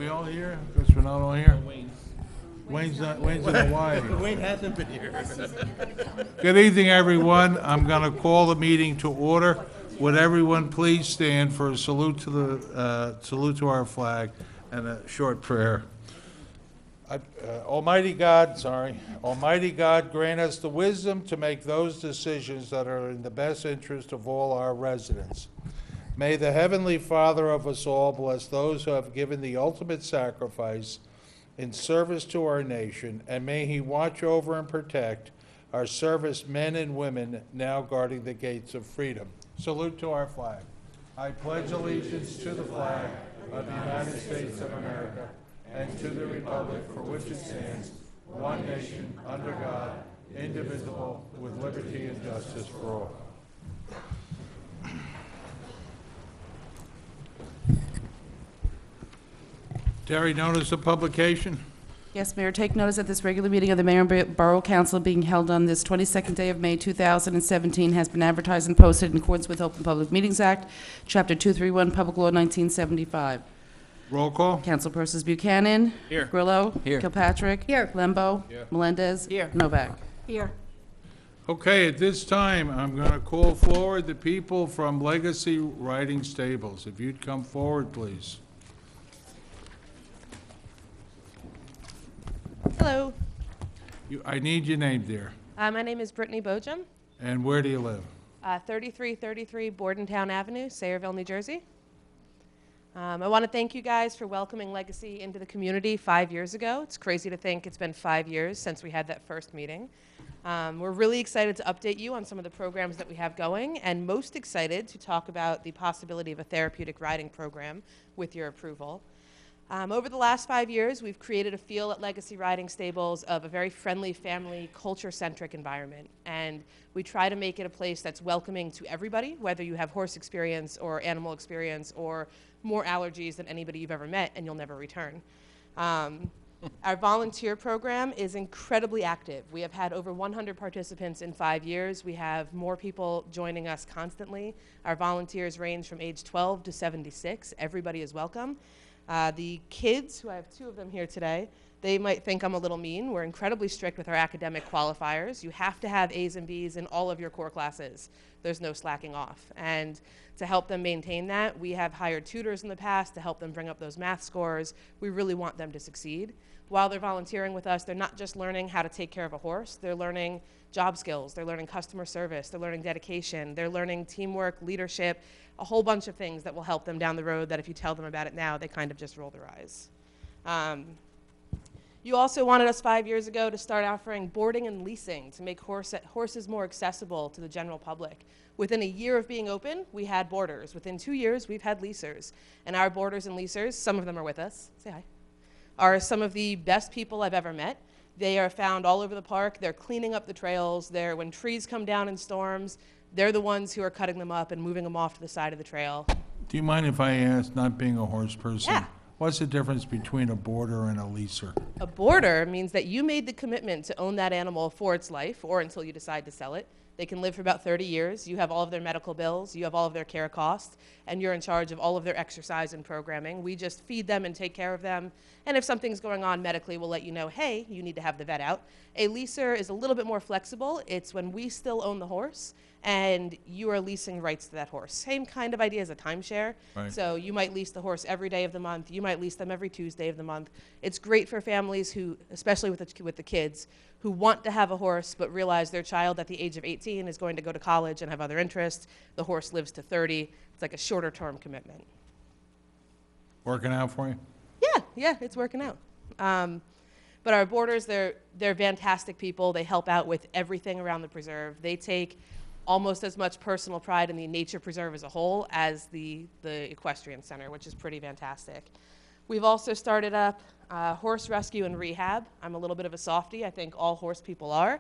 We all here? Because we're not all here? Wayne's in Hawaii. Wayne hasn't been here. Good evening, everyone. I'm going to call the meeting to order. Would everyone please stand for a salute to our flag and a short prayer. Almighty God, grant us the wisdom to make those decisions that are in the best interest of all our residents. May the Heavenly Father of us all bless those who have given the ultimate sacrifice in service to our nation, and may He watch over and protect our service men and women now guarding the gates of freedom. Salute to our flag. I pledge allegiance to the flag of the United States of America and to the republic for which it stands, one nation, under God, indivisible, with liberty and justice for all. Terry, notice of publication? Yes, Mayor, take notice that this regular meeting of the Mayor and Borough Council being held on this 22nd day of May 2017 has been advertised and posted in accordance with Open Public Meetings Act, Chapter 231, Public Law 1975. Roll call? Councilpersons Buchanan. Here. Grillo. Here. Kilpatrick. Here. Lembo. Here. Melendez. Here. Novak. Here. Okay, at this time, I'm going to call forward the people from Legacy Riding Stables. If you'd come forward, please. Hello, I need your name, dear. my name is Brittany Bojum, And where do you live? 3333 Bordentown Avenue, Sayreville, New Jersey. I want to thank you guys for welcoming Legacy into the community 5 years ago. It's crazy to think it's been 5 years since we had that first meeting. We're really excited to update you on some of the programs that we have going, and most excited to talk about the possibility of a therapeutic riding program with your approval. Over the last 5 years, we've created a feel at Legacy Riding Stables of a very friendly, family, culture-centric environment. And we try to make it a place that's welcoming to everybody, whether you have horse experience or animal experience or more allergies than anybody you've ever met and you'll never return. Our volunteer program is incredibly active. We have had over 100 participants in 5 years. We have more people joining us constantly. Our volunteers range from age 12 to 76. Everybody is welcome. The kids, who I have 2 of them here today, they might think I'm a little mean. We're incredibly strict with our academic qualifiers. You have to have A's and B's in all of your core classes. There's no slacking off. And to help them maintain that, we have hired tutors in the past to help them bring up those math scores. We really want them to succeed. While they're volunteering with us, they're not just learning how to take care of a horse. They're learning job skills. They're learning customer service. They're learning dedication. They're learning teamwork, leadership, a whole bunch of things that will help them down the road that if you tell them about it now, they kind of just roll their eyes. You also wanted us 5 years ago to start offering boarding and leasing to make horses more accessible to the general public. Within a year of being open, we had boarders. Within 2 years, we've had leasers. And our boarders and leasers, some of them are with us, say hi, are some of the best people I've ever met. They are found all over the park. They're cleaning up the trails. When trees come down in storms, they're the ones who are cutting them up and moving them off to the side of the trail. Do you mind if I ask, not being a horse person? Yeah. What's the difference between a boarder and a leaser? A boarder means that you made the commitment to own that animal for its life or until you decide to sell it. They can live for about 30 years. You have all of their medical bills. You have all of their care costs. And you're in charge of all of their exercise and programming. We just feed them and take care of them. And if something's going on medically, we'll let you know, hey, you need to have the vet out. A leaser is a little bit more flexible. It's when we still own the horse and you are leasing rights to that horse. Same kind of idea as a timeshare. Right. So you might lease the horse every day of the month. You might lease them every Tuesday of the month. It's great for families who, especially with the kids, who want to have a horse but realize their child at the age of 18 is going to go to college and have other interests. The horse lives to 30. It's like a shorter term commitment. Working out for you? Yeah, it's working out. But our boarders, they're fantastic people. They help out with everything around the preserve. They take almost as much personal pride in the nature preserve as a whole as the equestrian center, which is pretty fantastic. We've also started up horse rescue and rehab. I'm a little bit of a softie. I think all horse people are.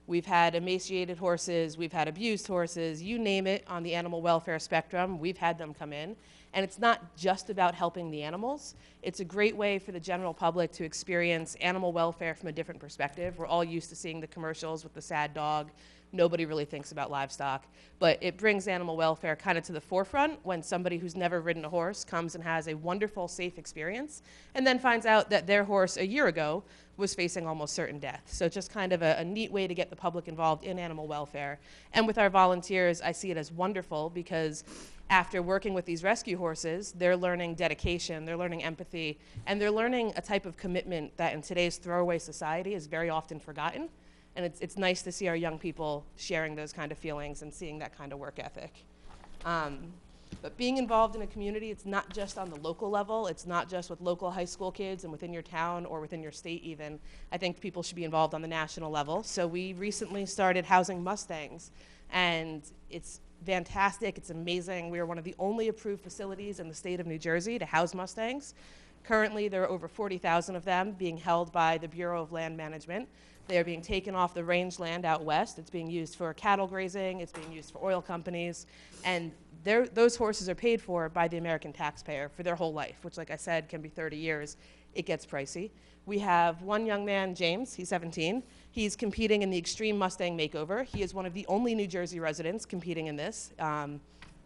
We've had emaciated horses. We've had abused horses. You name it on the animal welfare spectrum, we've had them come in. And it's not just about helping the animals. It's a great way for the general public to experience animal welfare from a different perspective. We're all used to seeing the commercials with the sad dog nobody really thinks about livestock. But it brings animal welfare kind of to the forefront when somebody who's never ridden a horse comes and has a wonderful, safe experience, and then finds out that their horse a year ago was facing almost certain death. So just kind of a neat way to get the public involved in animal welfare. And with our volunteers, I see it as wonderful because after working with these rescue horses, they're learning dedication, they're learning empathy, and they're learning a type of commitment that in today's throwaway society is very often forgotten. And it's nice to see our young people sharing those kind of feelings and seeing that kind of work ethic. But being involved in a community, it's not just on the local level, it's not just with local high school kids and within your town or within your state even. I think people should be involved on the national level. So we recently started housing Mustangs, and it's fantastic, it's amazing. We are one of the only approved facilities in the state of New Jersey to house Mustangs. Currently, there are over 40,000 of them being held by the Bureau of Land Management. They are being taken off the rangeland out west. It's being used for cattle grazing, it's being used for oil companies, and those horses are paid for by the American taxpayer for their whole life, which, like I said, can be 30 years. It gets pricey. We have one young man, James, he's 17. He's competing in the Extreme Mustang Makeover. He is one of the only New Jersey residents competing in this.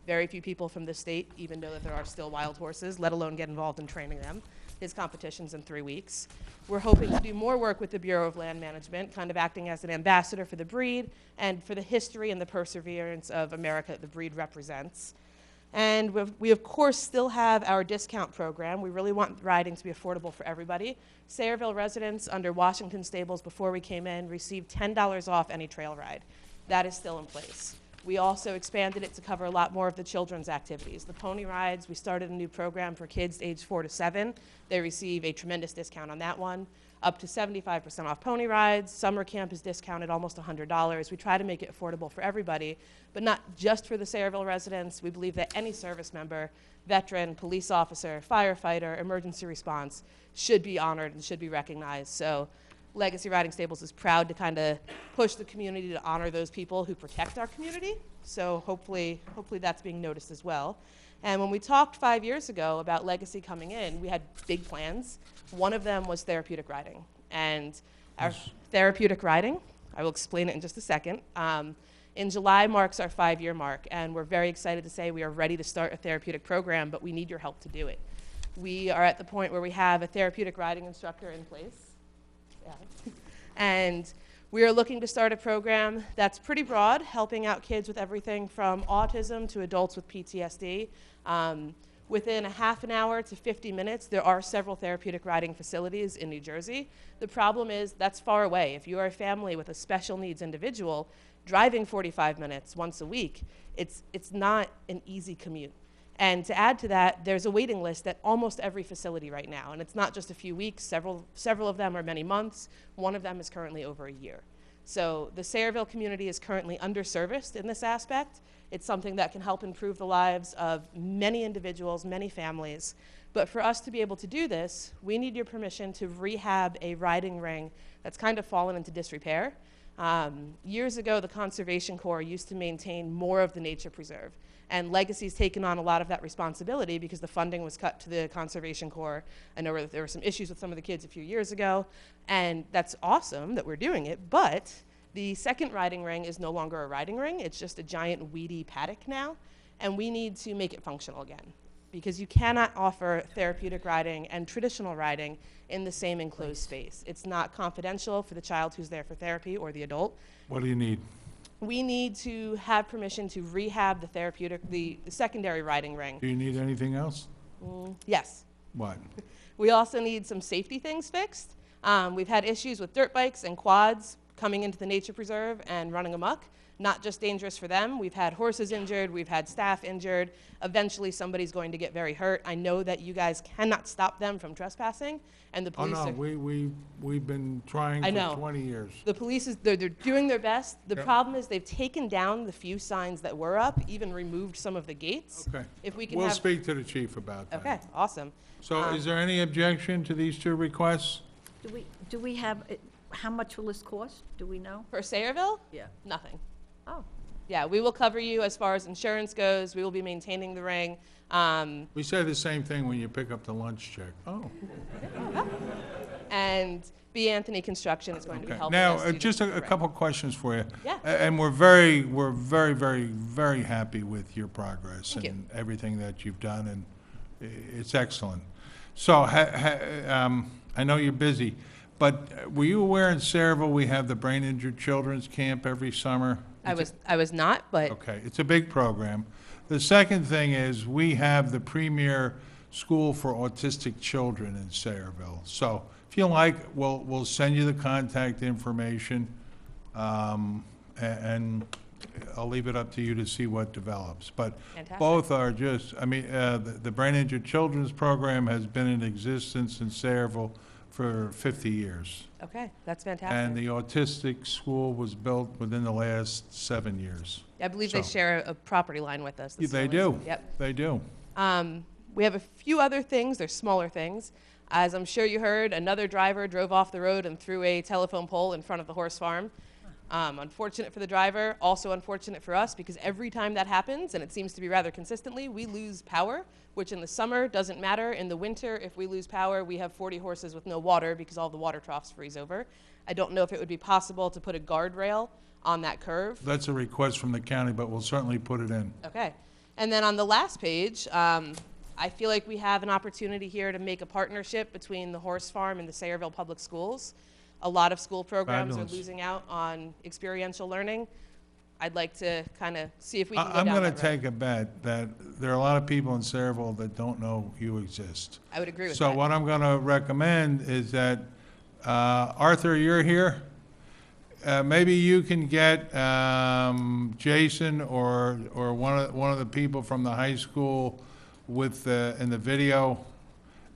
Very few people from this state even know that there are still wild horses, let alone get involved in training them. His competition's in 3 weeks. We're hoping to do more work with the Bureau of Land Management, kind of acting as an ambassador for the breed and for the history and the perseverance of America that the breed represents. And we of course still have our discount program. We really want riding to be affordable for everybody. Sayreville residents under Washington Stables before we came in received $10 off any trail ride. That is still in place. We also expanded it to cover a lot more of the children's activities. The pony rides, we started a new program for kids aged 4 to 7. They receive a tremendous discount on that one. Up to 75% off pony rides. Summer camp is discounted almost $100. We try to make it affordable for everybody, but not just for the Sayreville residents. We believe that any service member, veteran, police officer, firefighter, emergency response should be honored and should be recognized. So Legacy Riding Stables is proud to kind of push the community to honor those people who protect our community. So hopefully that's being noticed as well. And when we talked 5 years ago about Legacy coming in, we had big plans. One of them was therapeutic riding. And our therapeutic riding, I will explain it in just a second, in July marks our 5-year mark. And we're very excited to say we are ready to start a therapeutic program, but we need your help to do it. We are at the point where we have a therapeutic riding instructor in place. Yeah. And we are looking to start a program that's pretty broad, helping out kids with everything from autism to adults with PTSD. Within a half an hour to 50 minutes, there are several therapeutic riding facilities in New Jersey. The problem is that's far away. If you are a family with a special needs individual, driving 45 minutes once a week, it's not an easy commute. And to add to that, there's a waiting list at almost every facility right now. And it's not just a few weeks, several of them are many months. One of them is currently over a year. So the Sayreville community is currently underserviced in this aspect. It's something that can help improve the lives of many individuals, many families. But for us to be able to do this, we need your permission to rehab a riding ring that's kind of fallen into disrepair. Years ago, the Conservation Corps used to maintain more of the nature preserve. And Legacy's taken on a lot of that responsibility because the funding was cut to the Conservation Corps. I know there were some issues with some of the kids a few years ago, and that's awesome that we're doing it, but the second riding ring is no longer a riding ring. It's just a giant weedy paddock now, and we need to make it functional again because you cannot offer therapeutic riding and traditional riding in the same enclosed space. It's not confidential for the child who's there for therapy or the adult. What do you need? We need to have permission to rehab the secondary riding ring. Do you need anything else? Yes. What? We also need some safety things fixed. We've had issues with dirt bikes and quads coming into the nature preserve and running amok. Not just dangerous for them. We've had horses injured. We've had staff injured. Eventually, somebody's going to get very hurt. I know that you guys cannot stop them from trespassing, and the police Oh, no, we've been trying for 20 years. The police they're doing their best. The Yep. problem is they've taken down the few signs that were up, even removed some of the gates. Okay. If we can We'll have, speak to the chief about that. okay, awesome. So is there any objection to these two requests? Do we have, how much will this cost? Do we know? For Sayreville, Yeah. nothing. Oh, Yeah, we will cover you as far as insurance goes. We will be maintaining the ring. We say the same thing when you pick up the lunch check. Oh, And B. Anthony Construction is going to be Okay. helping Now, us do just the a program. couple questions for you. Yeah. And we're very, very happy with your progress Thank you. and everything that you've done, and it's excellent. So, I know you're busy, but were you aware in Sayreville we have the Brain Injured Children's Camp every summer? I was not, but Okay, it's a big program. The second thing is, we have the premier school for autistic children in Sayreville. So if you like, we'll send you the contact information, and I'll leave it up to you to see what develops. But Fantastic. both are just, I mean, the Brain Injured Children's Program has been in existence in Sayreville for 50 years. okay, that's And fantastic. the autistic school was built within the last 7 years. I believe they so- share a property line with us. the They Steelers. do. Yep. They do. We have a few other things. They're smaller things. As I'm sure you heard, another driver drove off the road and threw a telephone pole in front of the horse farm. Unfortunate for the driver, also unfortunate for us, because every time that happens, and it seems to be rather consistently, we lose power, which in the summer doesn't matter. In the winter, if we lose power, we have 40 horses with no water because all the water troughs freeze over. I don't know if it would be possible to put a guardrail on that curve. That's a request from the county, but we'll certainly put it in. Okay. And then on the last page, I feel like we have an opportunity here to make a partnership between the horse farm and the Sayreville Public Schools. A lot of school programs Fabulous. are losing out on experiential learning. I'd like to kind of see if we can go I'm down going that to road. take a bet that there are a lot of people in Sayreville that don't know you exist. I would agree with So that. what I'm going to recommend is that, Arthur, you're here. Maybe you can get Jason or one of the people from the high school with in the video,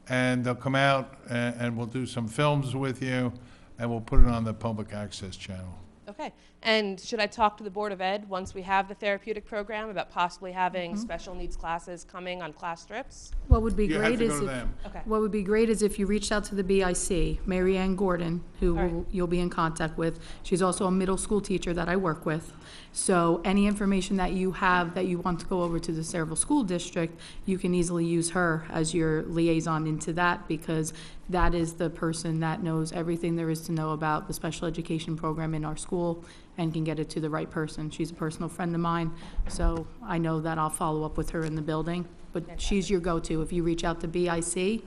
and they'll come out and we'll do some films with you, and we'll put it on the public access channel. Okay. And should I talk to the Board of Ed once we have the therapeutic program about possibly having special needs classes coming on class trips? What would be You have great to is go to if, them. Okay. what would be great is if you reached out to the BIC, Mary Ann Gordon, who All right. you'll be in contact with. She's also a middle school teacher that I work with. So any information that you have that you want to go over to the Sayreville School District, you can easily use her as your liaison into that, because that is the person that knows everything there is to know about the special education program in our school and can get it to the right person. She's a personal friend of mine, so I know that I'll follow up with her in the building. But she's your go-to. If you reach out to BIC,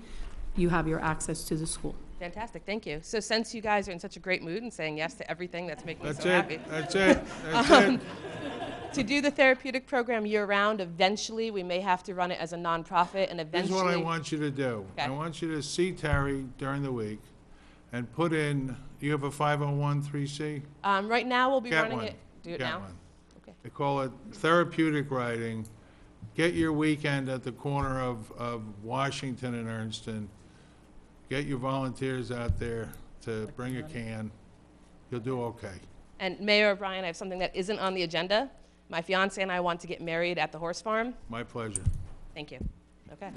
you have your access to the school. Fantastic. Thank you. So since you guys are in such a great mood and saying yes to everything that's making me That's so happy. it, that's it, that's it. To do the therapeutic program year-round, eventually, we may have to run it as a nonprofit, and This is eventually... what I want you to do. I Okay. want you to see Terry during the week and put in, you have a 501(c)(3)? Right now, we'll be Get running one. it... Do it Get now? one. Okay. They call it therapeutic writing. Get your weekend at the corner of Washington and Ernston. Get your volunteers out there to bring a can. You'll do okay. And Mayor O'Brien, I have something that isn't on the agenda. My fiance and I want to get married at the horse farm. My pleasure. Thank you. Okay.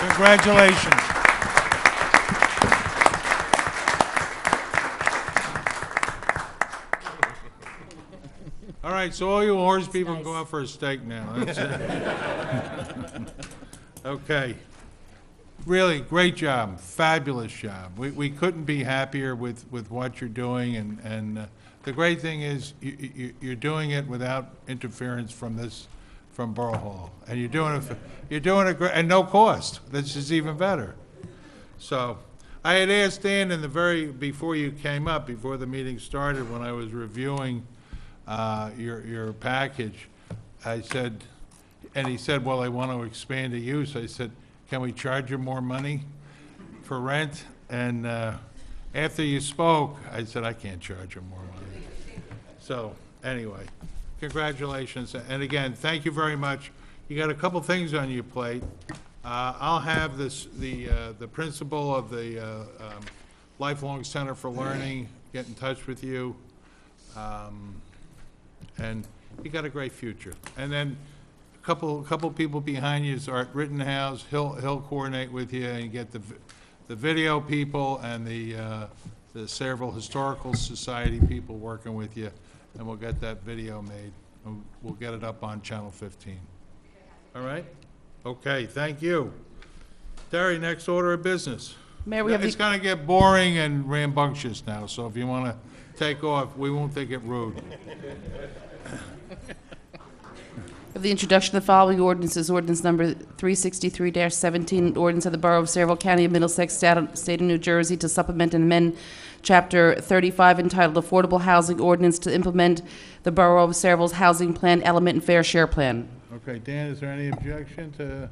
Congratulations. All right, so all you horse people can go out for a steak now. That's it. Okay. Really, great job, fabulous job. We couldn't be happier with what you're doing, and the great thing is you're doing it without interference from Borough Hall. And you're doing it great, and no cost. This is even better. So, I had asked Dan before you came up, before the meeting started, when I was reviewing your package, I said, and he said, well, I want to expand the use. I said, can we charge you more money for rent? And after you spoke, I said, I can't charge you more money. So, anyway, congratulations. And again, thank you very much. You got a couple things on your plate. I'll have the principal of the Lifelong Center for Learning get in touch with you. And you got a great future. And then a couple people behind you is Art Rittenhouse. He'll coordinate with you and get the video people and the Sayreville Historical Society people working with you, and we'll get that video made. And we'll get it up on Channel 15. All right? Okay, thank you. Terry, next order of business. Mayor, we have It's the, gonna get boring and rambunctious now, so if you wanna take off, we won't think it rude. of the introduction of the following ordinances, ordinance number 363-17, ordinance of the Borough of Saraville, County of Middlesex, State of New Jersey, to supplement and amend Chapter 35 entitled Affordable Housing Ordinance to implement the Borough of Saraville's Housing Plan Element and Fair Share Plan. Okay, Dan, is there any objection to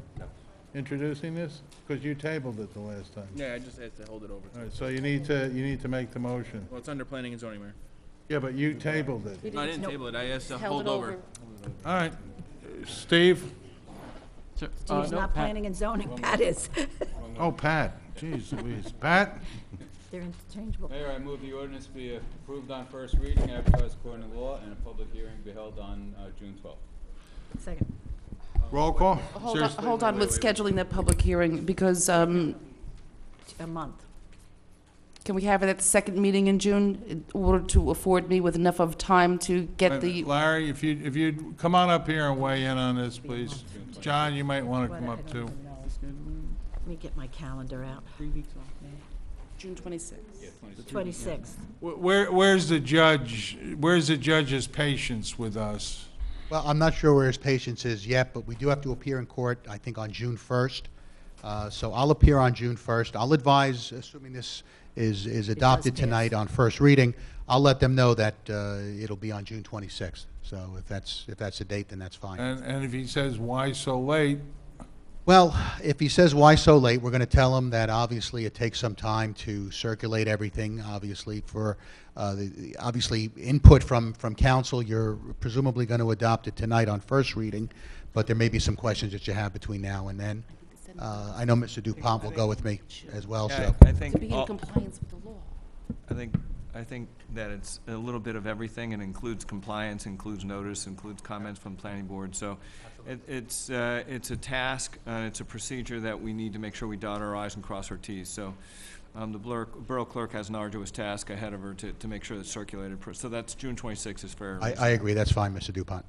introducing this? Because you tabled it the last time. Yeah, I just had to hold it over. All right, so you need to make the motion. Well, it's under planning and zoning, Mayor. Yeah, but you tabled it. No, I didn't table it. I asked to Held hold it over. All right, Steve? Steve's not planning and zoning, Pat is. Oh, Pat, jeez Louise. Pat? They're interchangeable. Mayor, I move the ordinance be approved on first reading, advertised according to law, and a public hearing be held on June 12th. Second. Roll call? Hold on with scheduling that public hearing, because, A month. can we have it at the second meeting in June in order to afford me with enough of time to get the, Larry, if you'd come on up here and weigh in on this, please. John, you might want to come up too. Let me get my calendar out. June 26th? 26th. Where's the judge, where's the judge's patience with us? Well, I'm not sure where his patience is yet, but we do have to appear in court, I think, on June 1st. So I'll appear on June 1st. I'll advise, assuming this is adopted pass. tonight on first reading, I'll let them know that it'll be on June 26th. So if that's the date, then that's fine. And if he says, why so late? Well, if he says why so late, we're going to tell him that obviously it takes some time to circulate everything, obviously, for obviously input from council. You're presumably going to adopt it tonight on first reading, but there may be some questions that you have between now and then. I know Mr. Dupont will go with me as well, Yeah, so. I to think, be in compliance with the law? I think that it's a little bit of everything. It includes compliance, includes notice, includes comments from the planning board. So it's a task, it's a procedure that we need to make sure we dot our i's and cross our t's. So the borough clerk has an arduous task ahead of her to make sure it's circulated. So that's June 26th is fair. I agree, that's fine, Mr. Dupont.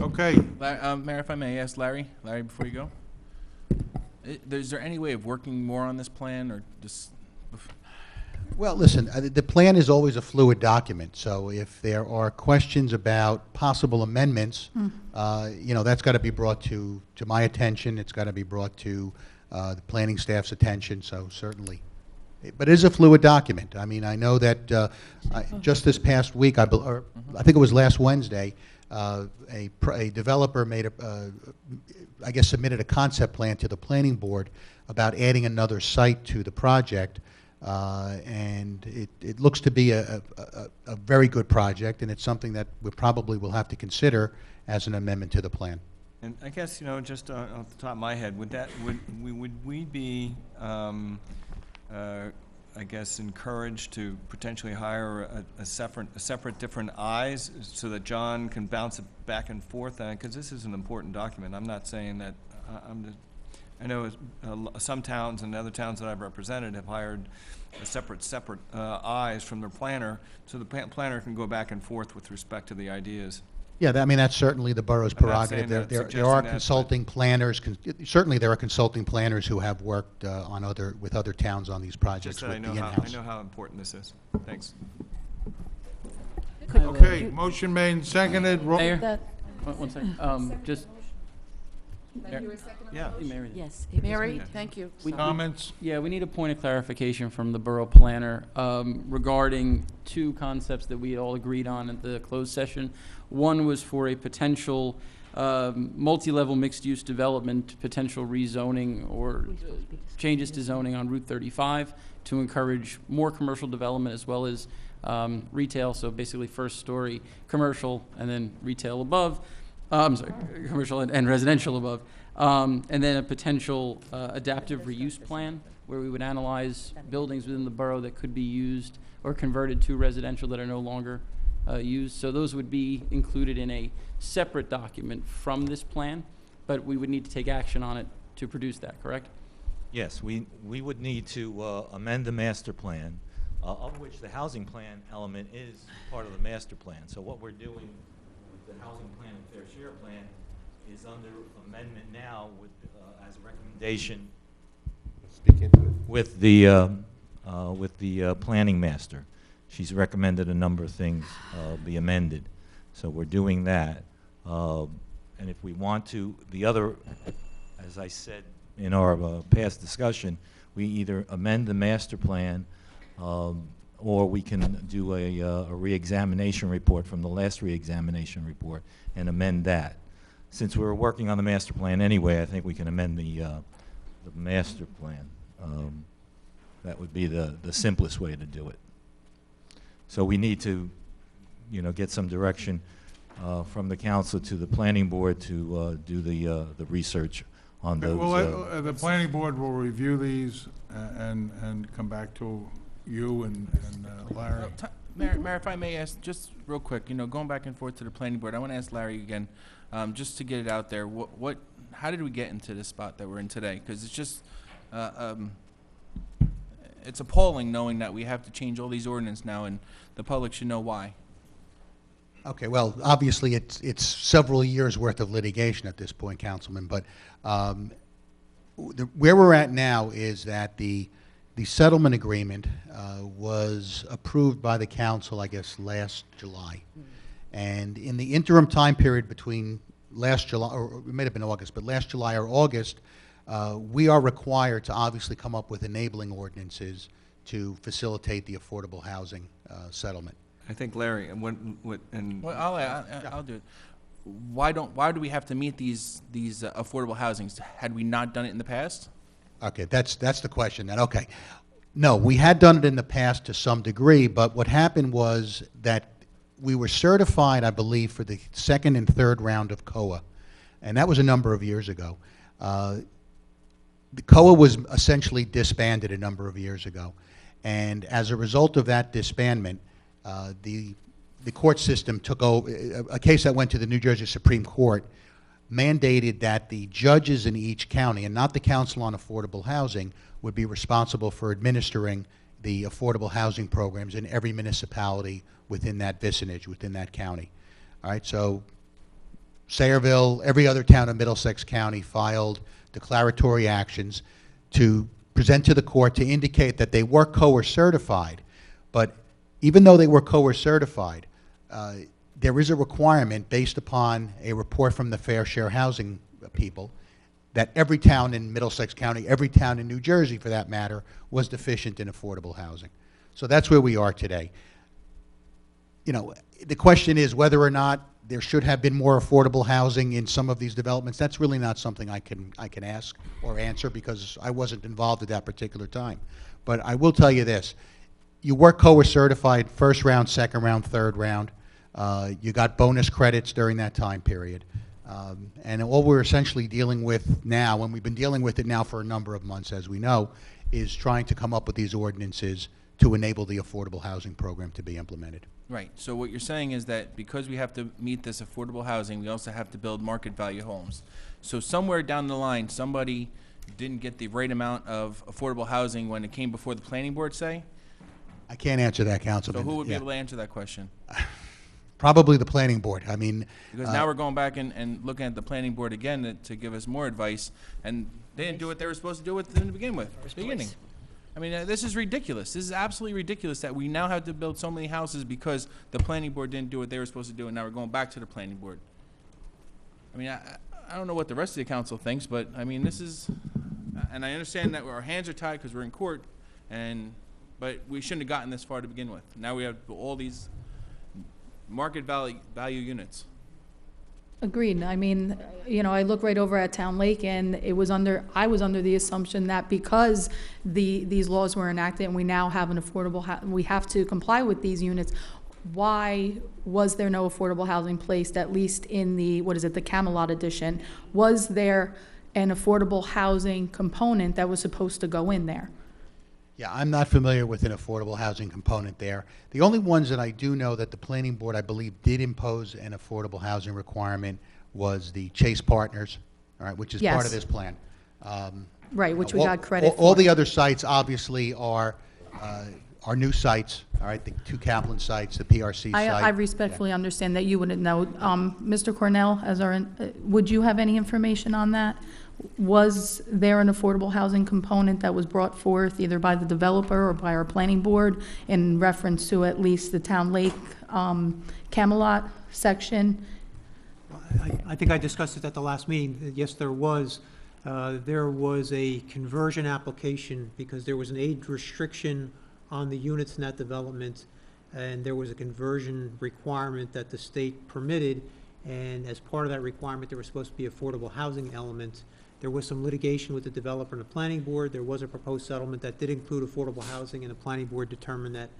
Okay, Mayor, if I may ask Larry, before you go, is there any way of working more on this plan, or just? Well, listen, the plan is always a fluid document, so if there are questions about possible amendments, that's got to be brought to my attention, it's got to be brought to the planning staff's attention, so certainly. But it is a fluid document. I mean, I know that just this past week, I think it was last Wednesday, a developer made I guess submitted a concept plan to the planning board about adding another site to the project. And it looks to be a very good project, and it's something that we probably will have to consider as an amendment to the plan. And I guess, just off the top of my head, would we be, I guess, encouraged to potentially hire a separate different eyes so that John can bounce it back and forth? Because this is an important document. I'm not saying that, I know some towns and other towns that I've represented have hired separate eyes from their planner, so the planner can go back and forth with respect to the ideas. Yeah, I mean, that's certainly the borough's I'm not saying prerogative. that, There suggesting are that, but- consulting planners, certainly there are consulting planners who have worked with other towns on these projects Just that with I the know in-house. how important this is. Thanks. okay, motion made and seconded. Mayor? One second. Just. Yeah. Mary. Yes. Mary, thank you. Comments? Yeah, we need a point of clarification from the borough planner regarding two concepts that we had all agreed on at the closed session. One was for a potential multi-level mixed-use development, potential rezoning or changes to zoning on Route 35 to encourage more commercial development as well as retail, so basically first-story commercial and then retail above. I'm sorry, commercial and residential above. And then a potential adaptive reuse plan where we would analyze buildings within the borough that could be used or converted to residential that are no longer used. So those would be included in a separate document from this plan, but we would need to take action on it to produce that, correct? Yes, we would need to amend the master plan, of which the housing plan element is part of the master plan. So what we're doing with the housing plan and fair share plan is under amendment now with, as a recommendation Speak into it. with the planning master. She's recommended a number of things be amended. So we're doing that. And if we want to, the other, as I said in our past discussion, we either amend the master plan or we can do a re-examination report from the last re-examination report and amend that. Since we're working on the master plan anyway, I think we can amend the master plan. That would be the simplest way to do it. So we need to, you know, get some direction from the council to the planning board to do the research on those. Well, the planning board will review these and come back to you and Larry. Mayor, if I may ask, just real quick, you know, going back and forth to the planning board, I want to ask Larry again, just to get it out there, how did we get into this spot that we're in today? Because it's just, it's appalling knowing that we have to change all these ordinances now, and the public should know why. Okay, well, obviously, it's several years' worth of litigation at this point, Councilman, but where we're at now is that the settlement agreement was approved by the council, I guess, last July. And in the interim time period between last July, or it may have been August, but last July or August, we are required to obviously come up with enabling ordinances to facilitate the affordable housing settlement. I think Larry, and Well, I'll do it. Why do we have to meet these affordable housings? Had we not done it in the past? Okay, that's the question then. Okay. No, we had done it in the past to some degree, but what happened was that we were certified, I believe, for the second and third round of COA, and that was a number of years ago. The COA was essentially disbanded a number of years ago, and as a result of that disbandment, the court system took over. A case that went to the New Jersey Supreme Court mandated that the judges in each county, and not the Council on Affordable Housing, would be responsible for administering the affordable housing programs in every municipality within that vicinage, within that county. All right, so Sayreville, every other town in Middlesex County filed declaratory actions to present to the court to indicate that they were COA certified, but even though they were COA certified, there is a requirement based upon a report from the Fair Share Housing people that every town in Middlesex County, every town in New Jersey for that matter, was deficient in affordable housing. So that's where we are today. You know, the question is whether or not there should have been more affordable housing in some of these developments. That's really not something I can ask or answer because I wasn't involved at that particular time. But I will tell you this. You were COA certified first round, second round, third round. You got bonus credits during that time period. And all we're essentially dealing with now, and we've been dealing with it now for a number of months, as we know, is trying to come up with these ordinances to enable the affordable housing program to be implemented. Right. So what you're saying is that because we have to meet this affordable housing, we also have to build market value homes. So somewhere down the line, somebody didn't get the right amount of affordable housing when it came before the planning board, say? I can't answer that, Councilman. So who would be able to answer that question? Probably the planning board. I mean, Because now we're going back and looking at the planning board again to give us more advice, and they didn't do what they were supposed to do with to begin with, beginning. I mean, this is ridiculous. This is absolutely ridiculous that we now have to build so many houses because the planning board didn't do what they were supposed to do, and now we're going back to the planning board. I mean, I don't know what the rest of the council thinks, but, I mean, this is, and I understand that our hands are tied because we're in court, but we shouldn't have gotten this far to begin with. Now we have all these market value units. Agreed. I mean, you know, I look right over at Town Lake, and I was under the assumption that because these laws were enacted and we now have an affordable, we have to comply with these units, why was there no affordable housing placed, at least in the, the Camelot edition? Was there an affordable housing component that was supposed to go in there? yeah, I'm not familiar with an affordable housing component there. The only ones that I do know that the planning board, I believe, did impose an affordable housing requirement was the Chase Partners, all right, which is part of Yes. this plan. Right, which we got credit for. All the other sites obviously are new sites, all right, the two Kaplan sites, the PRC site. I respectfully understand that you wouldn't know. Mr. Cornell, would you have any information on that? Was there an affordable housing component that was brought forth either by the developer or by our planning board in reference to at least the Town Lake Camelot section? I think I discussed it at the last meeting. Yes, there was. There was a conversion application because there was an age restriction on the units in that development, and there was a conversion requirement that the state permitted, and as part of that requirement, there was supposed to be affordable housing element. There was some litigation with the developer and the planning board. There was a proposed settlement that did include affordable housing, and the planning board determined that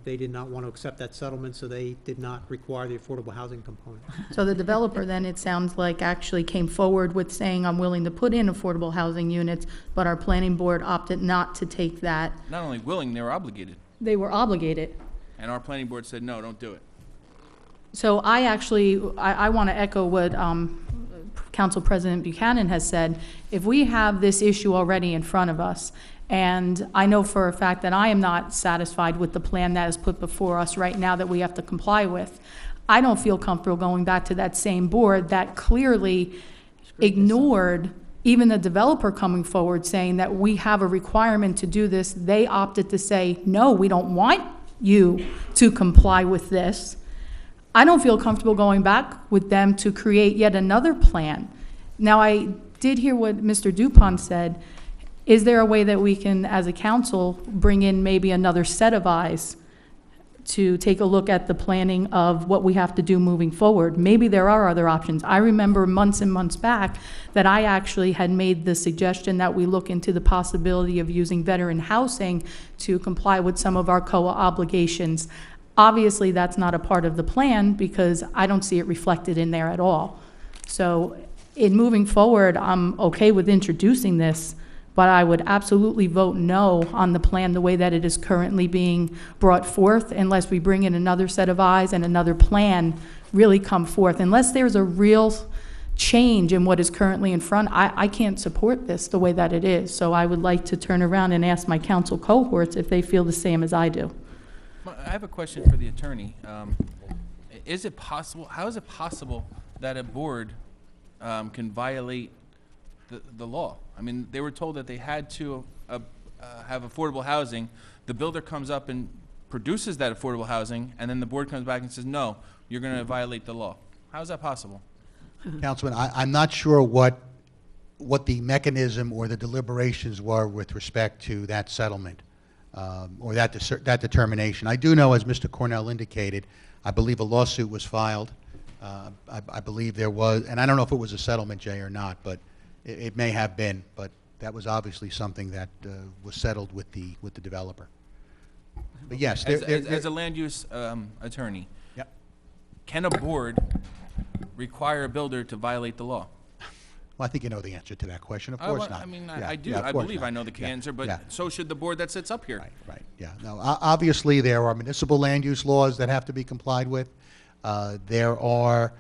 they did not want to accept that settlement, so they did not require the affordable housing component. So the developer then, it sounds like, actually came forward with saying, I'm willing to put in affordable housing units, but our planning board opted not to take that. Not only willing, they were obligated. They were obligated. And our planning board said, no, don't do it. So I actually, I want to echo what Council President Buchanan has said. If we have this issue already in front of us, and I know for a fact that I am not satisfied with the plan that is put before us right now that we have to comply with, I don't feel comfortable going back to that same board that clearly ignored even the developer coming forward saying that we have a requirement to do this. They opted to say, no, we don't want you to comply with this. I don't feel comfortable going back with them to create yet another plan. Now, I did hear what Mr. Dupont said. Is there a way that we can, as a council, bring in maybe another set of eyes to take a look at the planning of what we have to do moving forward? Maybe there are other options. I remember months and months back that I actually had made the suggestion that we look into the possibility of using veteran housing to comply with some of our COA obligations. Obviously, that's not a part of the plan because I don't see it reflected in there at all. So in moving forward, I'm okay with introducing this, but I would absolutely vote no on the plan the way that it is currently being brought forth unless we bring in another set of eyes and another plan really come forth. Unless there's a real change in what is currently in front, I can't support this the way that it is. So I would like to turn around and ask my council cohorts if they feel the same as I do. I have a question for the attorney. Is it possible, how is it possible that a board can violate the law? I mean, they were told that they had to have affordable housing. The builder comes up and produces that affordable housing, and then the board comes back and says, no, you're going to violate the law. How is that possible? Councilman, I'm not sure what the mechanism or the deliberations were with respect to that settlement or that determination. I do know, as Mr. Cornell indicated, I believe a lawsuit was filed. I believe there was, and I don't know if it was a settlement, Jay, or not, but it may have been, but that was obviously something that was settled with the developer. But yes, as a land use attorney, yep. Can a board require a builder to violate the law? Well, I think you know the answer to that question. Of course not. I mean, Yeah, I do. yeah, of I course believe not. I know the answer, but yeah. so should the board that sits up here. Right. Yeah. No. Obviously, there are municipal land use laws that have to be complied with. There are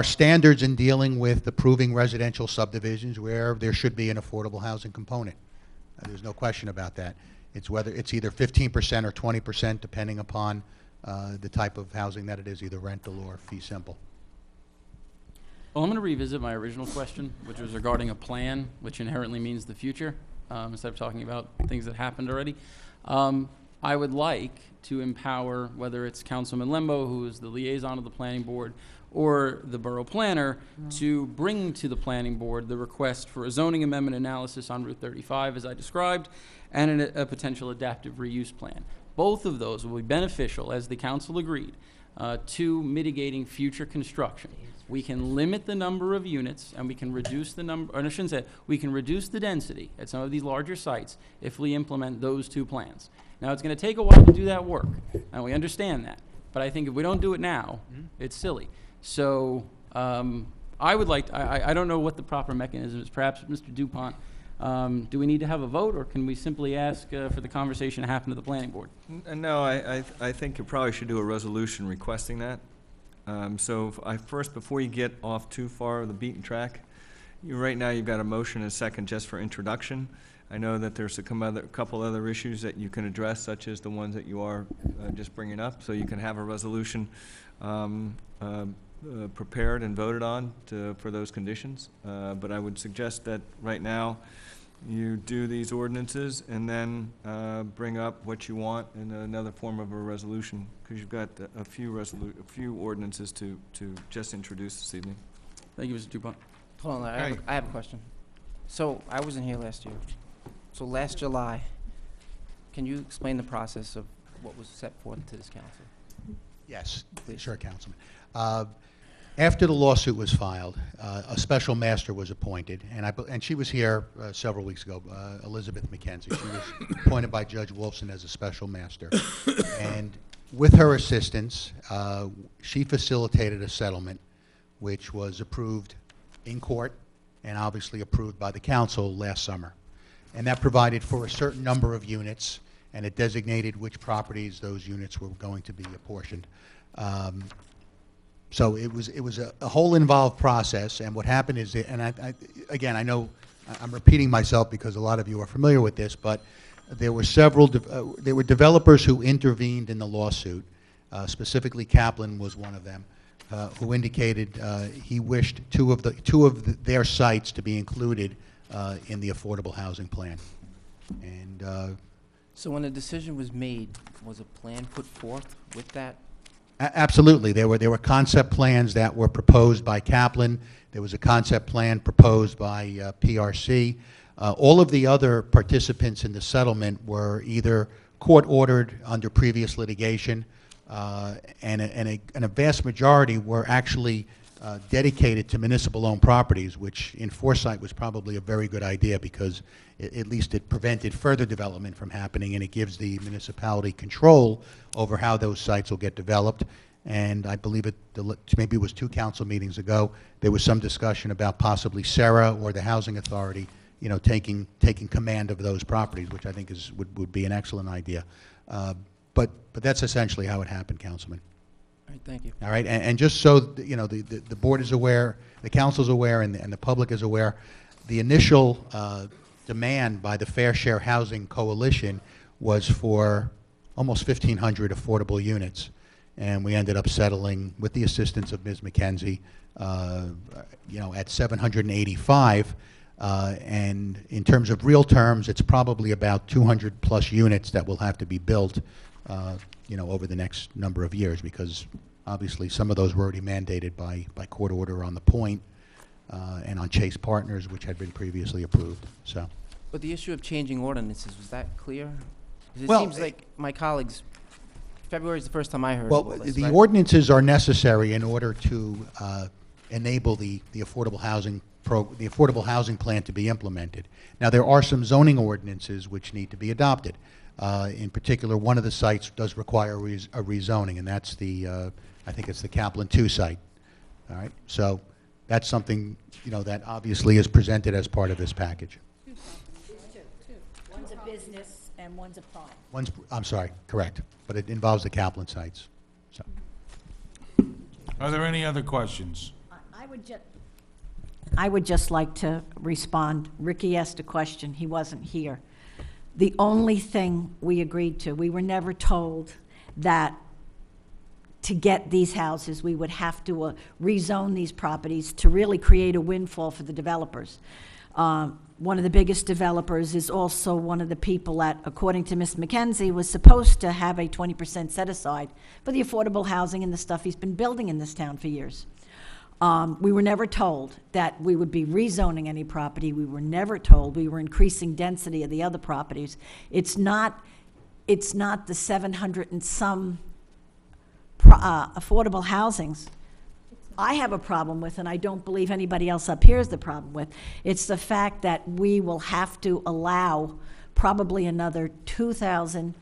standards in dealing with approving residential subdivisions where there should be an affordable housing component. There's no question about that. It's either 15% or 20%, depending upon the type of housing that it is, either rental or fee simple. Well, I'm going to revisit my original question, which was regarding a plan, which inherently means the future, instead of talking about things that happened already. I would like to empower, whether it's Councilman Lembo, who is the liaison of the planning board, or the borough planner, to bring to the planning board the request for a zoning amendment analysis on Route 35, as I described, and a potential adaptive reuse plan. Both of those will be beneficial, as the council agreed, to mitigating future construction. We can limit the number of units, and we can reduce the number, or I shouldn't say, we can reduce the density at some of these larger sites if we implement those two plans. Now, it's going to take a while to do that work, and we understand that. But I think if we don't do it now, it's silly. So I would like to, I don't know what the proper mechanism is. Perhaps, Mr. Dupont, do we need to have a vote, or can we simply ask for the conversation to happen to the planning board? No, I think you probably should do a resolution requesting that. So before you get off too far of the beaten track, right now you've got a motion and a second just for introduction. I know that there's a couple other issues that you can address, such as the ones that you are just bringing up, so you can have a resolution prepared and voted on for those conditions. But I would suggest that right now, you do these ordinances and then bring up what you want in another form of a resolution, because you've got a few ordinances to just introduce this evening. Thank you, Mr. Dupont. Hold on, Hey. I have a question. So, I wasn't here last year. So last July, can you explain the process of what was set forth to this council? Yes, Please. sure, Councilman. After the lawsuit was filed, a special master was appointed, and she was here several weeks ago, Elizabeth McKenzie. She was appointed by Judge Wolfson as a special master. And with her assistance, she facilitated a settlement which was approved in court and obviously approved by the council last summer. And that provided for a certain number of units, and it designated which properties those units were going to be apportioned. So it was a whole involved process, and what happened is, again, I know I'm repeating myself because a lot of you are familiar with this, but there were there were developers who intervened in the lawsuit. Specifically, Kaplan was one of them, who indicated he wished two of their sites to be included in the affordable housing plan. And So when the decision was made, was a plan put forth with that? Absolutely. There were concept plans that were proposed by Kaplan. There was a concept plan proposed by PRC. All of the other participants in the settlement were either court-ordered under previous litigation, and a vast majority were actually dedicated to municipal-owned properties, which in foresight was probably a very good idea because at least it prevented further development from happening, and it gives the municipality control over how those sites will get developed. And I believe maybe it was 2 council meetings ago, there was some discussion about possibly Sarah or the Housing Authority, taking command of those properties, which I think would be an excellent idea. But that's essentially how it happened, Councilman. All right, thank you. All right, and just so the board is aware, the council's aware, and the public is aware, the initial demand by the Fair Share Housing Coalition was for almost 1,500 affordable units, and we ended up settling with the assistance of Ms. McKenzie, at 785. And in terms of real terms, it's probably about 200 plus units that will have to be built over the next number of years, because obviously some of those were already mandated by court order on the Point and on Chase Partners, which had been previously approved. So, But the issue of changing ordinances, was that clear? 'Cause Well, it seems like my colleagues, February is the first time I heard well, of all this, the right? ordinances are necessary in order to enable the affordable housing plan to be implemented. Now, there are some zoning ordinances which need to be adopted. In particular, one of the sites does require a rezoning, and that's I think it's the Kaplan 2 site. All right, so that's something, that obviously is presented as part of this package. One's a business and one's a prime. I'm sorry, correct, but it involves the Kaplan sites. So, Are there any other questions? I would just like to respond. Ricky asked a question. He wasn't here. The only thing we agreed to, we were never told that to get these houses, we would have to rezone these properties to really create a windfall for the developers. One of the biggest developers is also one of the people that, according to Ms. McKenzie, was supposed to have a 20% set aside for the affordable housing and the stuff he's been building in this town for years. We were never told that we would be rezoning any property. We were never told we were increasing density of the other properties. It's not the 700 and some affordable housings I have a problem with, and I don't believe anybody else up here has the problem with. It's the fact that we will have to allow probably another 2,000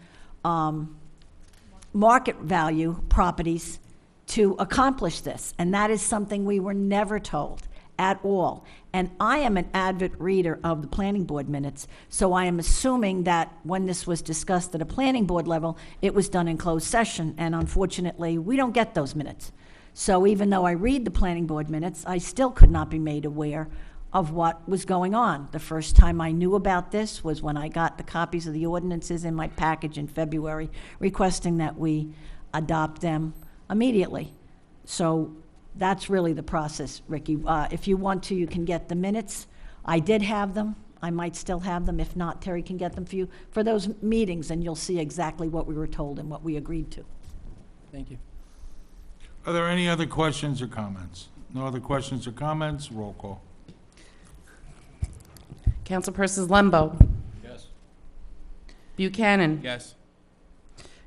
market value properties to accomplish this, and that is something we were never told at all. And I am an avid reader of the planning board minutes, so I am assuming that when this was discussed at a planning board level, it was done in closed session, and unfortunately, we don't get those minutes. So even though I read the planning board minutes, I still could not be made aware of what was going on. The first time I knew about this was when I got the copies of the ordinances in my package in February, requesting that we adopt them immediately. So That's really the process, Ricky. If you want to, you can get the minutes. I did have them. I might still have them. If not, Terry can get them for you for those meetings, and you'll see exactly what we were told and what we agreed to. Thank you. Are there any other questions or comments? No other questions or comments? Roll call. Councilpersons Lembo, Yes. Buchanan, Yes.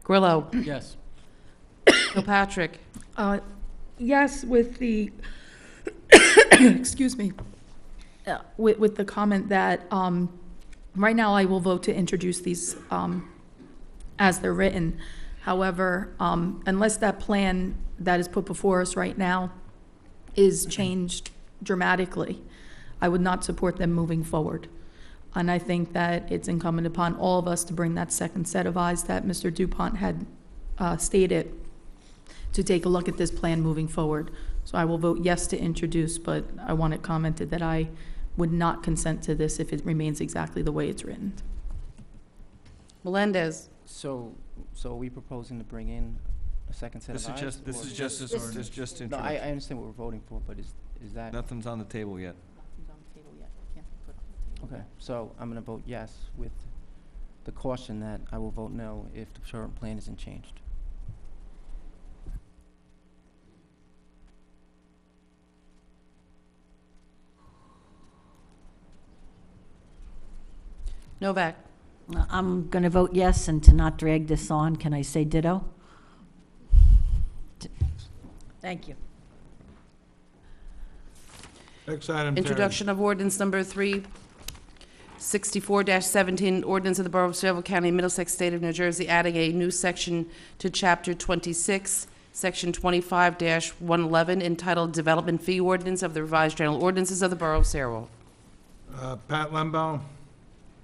Grillo, Yes. Kilpatrick, Yes, with the, excuse me, with the comment that, right now I will vote to introduce these, as they're written. However, unless that plan that is put before us right now is changed dramatically, I would not support them moving forward. And I think that it's incumbent upon all of us to bring that second set of eyes that Mr. Dupont had stated, to take a look at this plan moving forward. So I will vote yes to introduce, but I want it commented that I would not consent to this if it remains exactly the way it's written. Melendez. So are we proposing to bring in a second set This of is eyes? just, this or- is just, this is just No, I introduction. understand what we're voting for, but is that? Nothing's on the table yet. Okay, so I'm gonna vote yes with the caution that I will vote no if the current plan isn't changed. Novak. I'm going to vote yes, and to not drag this on, can I say ditto? Thank you. Next item, Terry. Introduction of ordinance number 364-17, ordinance of the Borough of Saraville County, Middlesex, State of New Jersey, adding a new section to Chapter 26, Section 25-111, entitled Development Fee Ordinance of the Revised General Ordinances of the Borough of Saraville. Pat Lembo.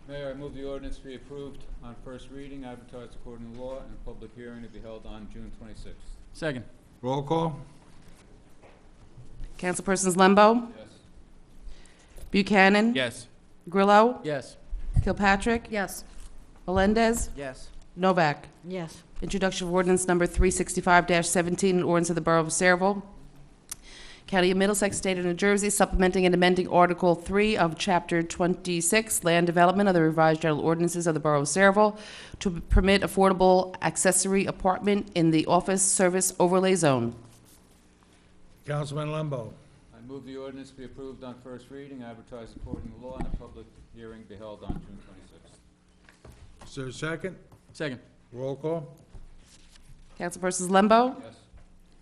Mayor, I move the ordinance be approved on first reading, advertised according to law, and a public hearing to be held on June 26th. Second. Roll call. Councilpersons Lembo, Yes. Buchanan, Yes. Grillo, Yes. Kilpatrick, Yes. Melendez, Yes. Novak. Yes. Introduction of ordinance number 365-17, ordinance of the Borough of Saraville, County of Middlesex, State of New Jersey, supplementing and amending Article 3 of Chapter 26, Land Development of the Revised General Ordinances of the Borough of Saraville, to permit affordable accessory apartment in the office service overlay zone. Councilman Lembo. I move the ordinance be approved on first reading, advertised according to law, and a public hearing be held on June 26th. Is there a second? Second. Roll call. Councilpersons Lembo, Yes.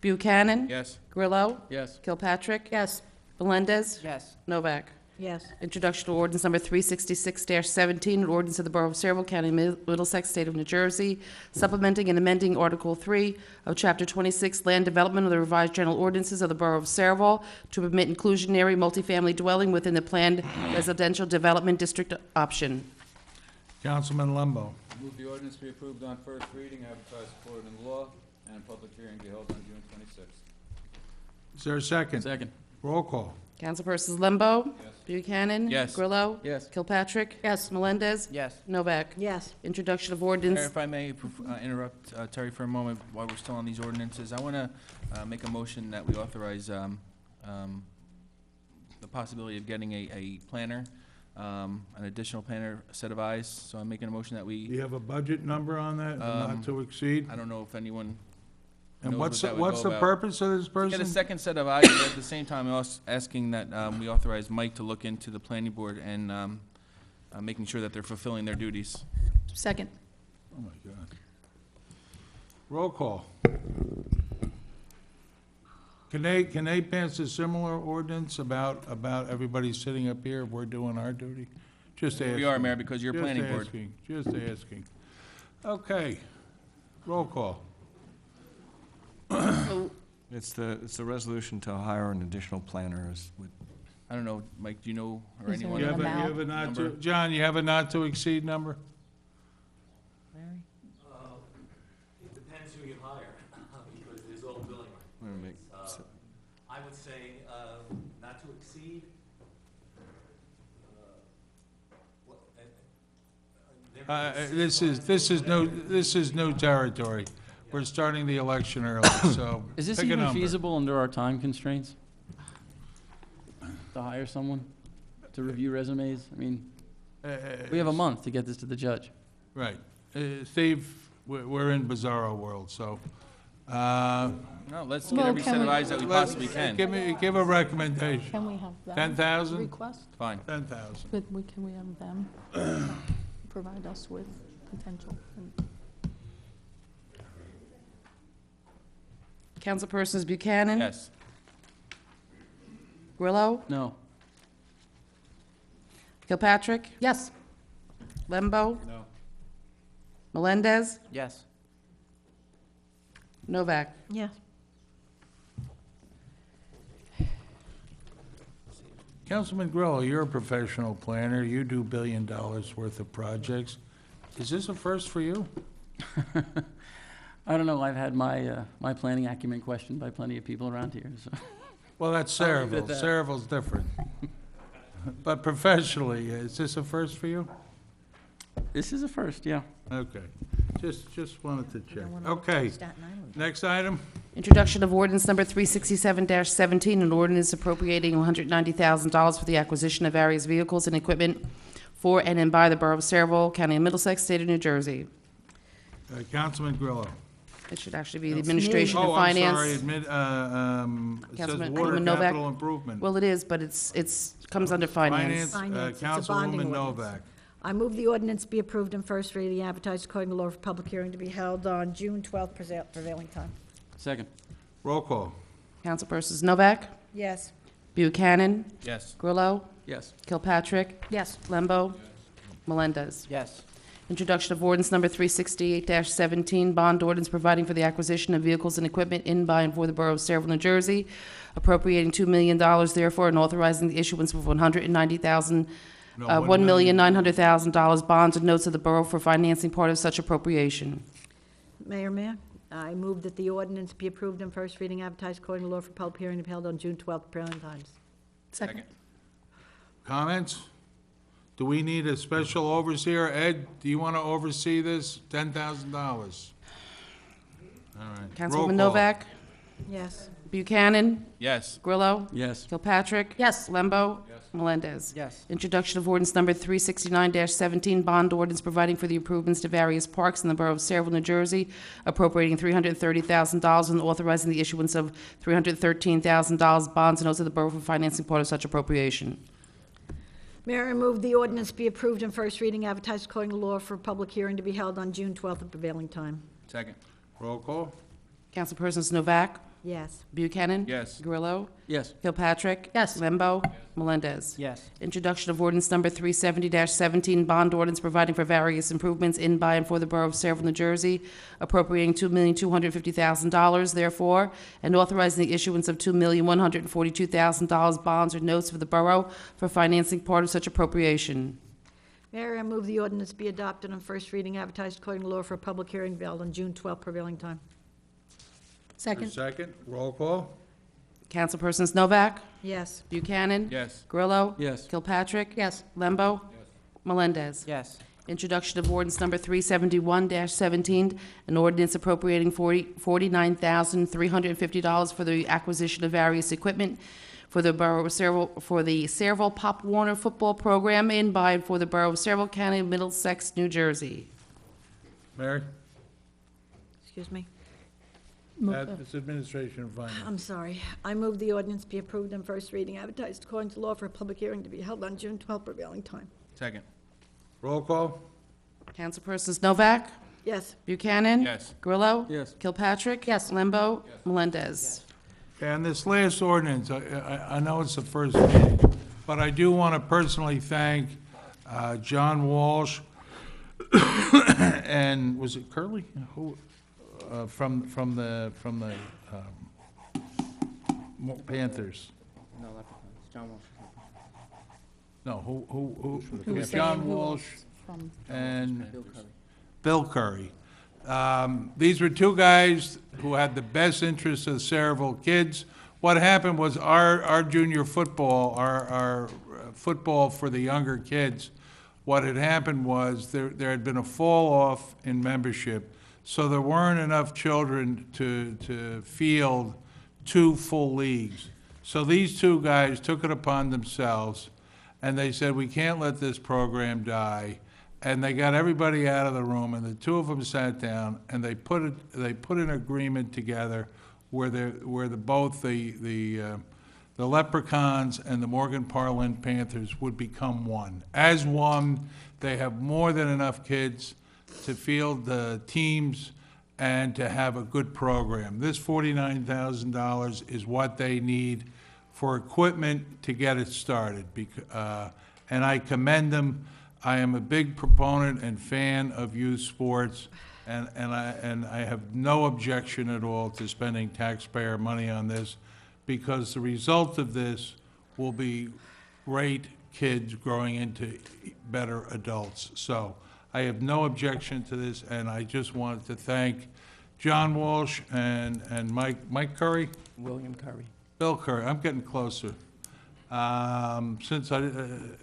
Buchanan, Yes. Grillo, Yes. Kilpatrick, Yes. Melendez, Yes. Novak. Yes. Introduction to ordinance number 366-17, an ordinance of the Borough of Saraville, County of Middlesex, State of New Jersey, supplementing and amending Article 3 of Chapter 26, Land Development of the Revised General Ordinances of the Borough of Saraville, to permit inclusionary multifamily dwelling within the planned residential development district option. Councilman Lembo. I move the ordinance be approved on first reading, advertised according to law, and a public hearing be held on June 26th. Is there a second? Second. Roll call. Councilpersons Lembo, Yes. Buchanan. Yes. Grillo. Yes. Kilpatrick. Yes. Melendez. Yes. Novak. Yes. Introduction of Mayor, ordinance. if I may interrupt Terry for a moment while we're still on these ordinances, I want to make a motion that we authorize the possibility of getting a planner, an additional planner set of eyes. So I'm making a motion that Do we, you have a budget number on that, not to exceed? I don't know if anyone And knows what's, what that would what's go the about. purpose of this person? Get a second set of eyes, but at the same time, I'm also asking that we authorize Mike to look into the planning board and making sure that they're fulfilling their duties. Second. Oh, my God. Roll call. Can they pass a similar ordinance about everybody sitting up here if we're doing our duty? Just asking. We are, Mayor, because you're Just planning board. asking, just asking. Okay. Roll call. It's the resolution to hire an additional planner is with, I don't know, Mike, do you know, or Is there anyone? You an have amount? a not to, Number? John, you have a not to exceed number? It depends who you hire, because there's all billing. wait a minute. I would say not to exceed. This is new territory. We're starting the election early, so Is this pick a even number. feasible under our time constraints? To hire someone to review resumes? I mean, we have a month to get this to the judge. Right. Steve, we're in bizarro world, so, No, let's get Well, every can set of we- eyes that we possibly can. give a recommendation. Can we have them? 10,000? Request? Fine. 10,000. Can we have them provide us with potential? Councilpersons Buchanan? Yes. Grillo? No. Kilpatrick? Yes. Lembo? No. Melendez? Yes. Novak? Yes. Councilman Grillo, you're a professional planner. You do $1 billion worth of projects. Is this a first for you? I don't know, I've had my planning acumen questioned by plenty of people around here, so. Well, that's I'll leave it Saraville. at that. Saraville's different. But professionally, is this a first for you? This is a first, yeah. Okay. Just wanted to check. Okay. Next item? Introduction of ordinance number 367-17, an ordinance appropriating $190,000 for the acquisition of various vehicles and equipment for and in by the Borough of Saraville, County of Middlesex, State of New Jersey. Councilman Grillo. It should actually be the Administration Oh, of I'm Finance. sorry, it says Councilman water Novak. capital improvement. Well, it is, but it's comes under Finance. Finance, it's a Councilwoman bonding ordinance. Novak. I move the ordinance be approved in first reading, advertised according to law for public hearing to be held on June 12th prevailing time. Second. Roll call. Councilpersons Novak? Yes. Buchanan? Yes. Grillo? Yes. Kilpatrick? Yes. Lembo? Melendez? Yes. Introduction of ordinance number 368-17, bond ordinance providing for the acquisition of vehicles and equipment in, by, and for the Borough of Saraville, New Jersey, appropriating $2 million therefore, and authorizing the issuance of $190,000, No, $1,900,000 bonds and notes of the borough for financing part of such appropriation. Mayor, I move that the ordinance be approved in first reading, advertised according to law for public hearing to be held on June 12th prevailing times. Second. Comments? Do we need a special overseer? Ed, do you want to oversee this? $10,000. All right. Roll Councilwoman call. Novak? Yes. Buchanan? Yes. Grillo? Yes. Kilpatrick? Yes. Lembo? Melendez? Yes. Introduction of ordinance number 369-17, bond ordinance providing for the improvements to various parks in the Borough of Saraville, New Jersey, appropriating $330,000 and authorizing the issuance of $313,000 bonds and notes of the borough for financing part of such appropriation. Mayor, I move the ordinance be approved in first reading, advertised according to law for public hearing to be held on June 12th at prevailing time. Second. Roll call. Councilpersons Novak? Yes. Buchanan? Yes. Grillo? Yes. Kilpatrick? Yes. Lembo? Melendez? Yes. Introduction of ordinance number 370-17, bond ordinance providing for various improvements in, by, and for the Borough of Saraville, New Jersey, appropriating $2,250,000 therefore, and authorizing the issuance of $2,142,000 bonds or notes of the borough for financing part of such appropriation. Mayor, I move the ordinance be adopted on first reading, advertised according to law for a public hearing to be held on June 12th prevailing time. Second. Second. Roll call. Councilpersons Novak? Yes. Buchanan? Yes. Grillo? Yes. Kilpatrick? Yes. Lembo? Melendez? Yes. Introduction of ordinance number 371-17, an ordinance appropriating $49,350 for the acquisition of various equipment for the Borough of Saraville, for the Saraville Pop Warner football program in, by, and for the Borough of Saraville, County of Middlesex, New Jersey. Mary? Excuse me. It's administration and finance. I'm sorry. I move the ordinance be approved in first reading, advertised according to law for a public hearing to be held on June 12th prevailing time. Second. Roll call. Councilpersons Novak? Yes. Buchanan? Yes. Grillo? Yes. Kilpatrick? Yes. Lembo? Melendez? And this last ordinance, I know it's the first meeting, but I do want to personally thank John Walsh and, was it Curley? Who, from the Panthers? No, not it's John Walsh. No, who? Who was John saying who Walsh From and Bill Curry. Bill Curry. These were two guys who had the best interests of the Saraville kids. What happened was our junior football, our football for the younger kids, what had happened was there had been a fall off in membership. So there weren't enough children to field 2 full leagues. So these 2 guys took it upon themselves, and they said, we can't let this program die. And they got everybody out of the room, and the 2 of them sat down, and they put an agreement together where both the Leprechauns and the Morgan Parlin Panthers would become one. As one, they have more than enough kids to field the teams and to have a good program. This $49,000 is what they need for equipment to get it started. And I commend them. I am a big proponent and fan of youth sports, and I have no objection at all to spending taxpayer money on this, because the result of this will be great kids growing into better adults. So I have no objection to this, and I just wanted to thank John Walsh and Mike Curry? William Curry. Bill Curry, I'm getting closer.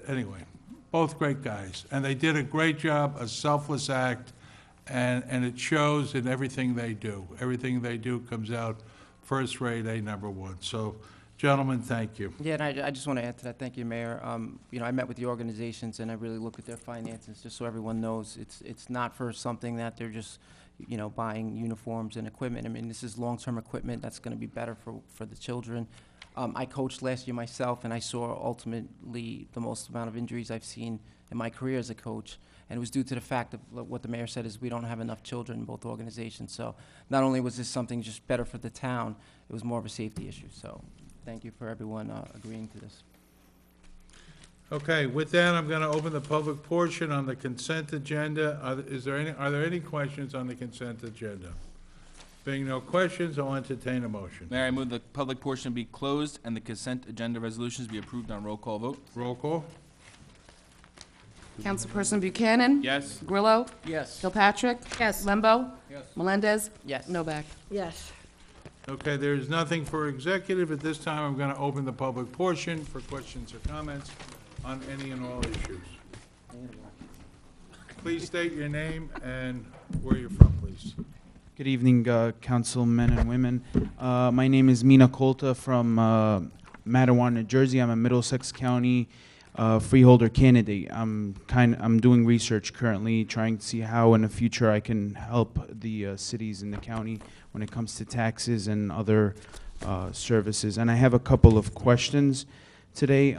Anyway, both great guys. And they did a great job, a selfless act, and it shows in everything they do. Everything they do comes out first rate, #1. So, gentlemen, thank you. Yeah, and I just want to add to that. Thank you, Mayor. You know, I met with the organizations, and I really look at their finances, just so everyone knows. It's not for something that they're just, you know, buying uniforms and equipment. I mean, this is long-term equipment that's going to be better for the children. I coached last year myself, and I saw ultimately the most amount of injuries I've seen in my career as a coach. And it was due to the fact of what the mayor said is we don't have enough children in both organizations. So not only was this something just better for the town, it was more of a safety issue. So thank you for everyone agreeing to this. Okay, with that, I'm going to open the public portion on the consent agenda. Are there any questions on the consent agenda? Being no questions, I'll entertain a motion. Mayor, I move the public portion be closed and the consent agenda resolutions be approved on roll call vote. Roll call? Councilperson Buchanan? Yes. Grillo? Yes. Kilpatrick? Yes. Lembo? Yes. Melendez? Yes. Novak? Yes. Okay, there's nothing for executive. At this time, I'm going to open the public portion for questions or comments on any and all issues. Please state your name and where you're from, please. Good evening, councilmen and women. My name is Mina Kolta from Mattawa, New Jersey. I'm a Middlesex County freeholder candidate. I'm doing research currently, trying to see how in the future I can help the cities in the county when it comes to taxes and other services. And I have a couple of questions today.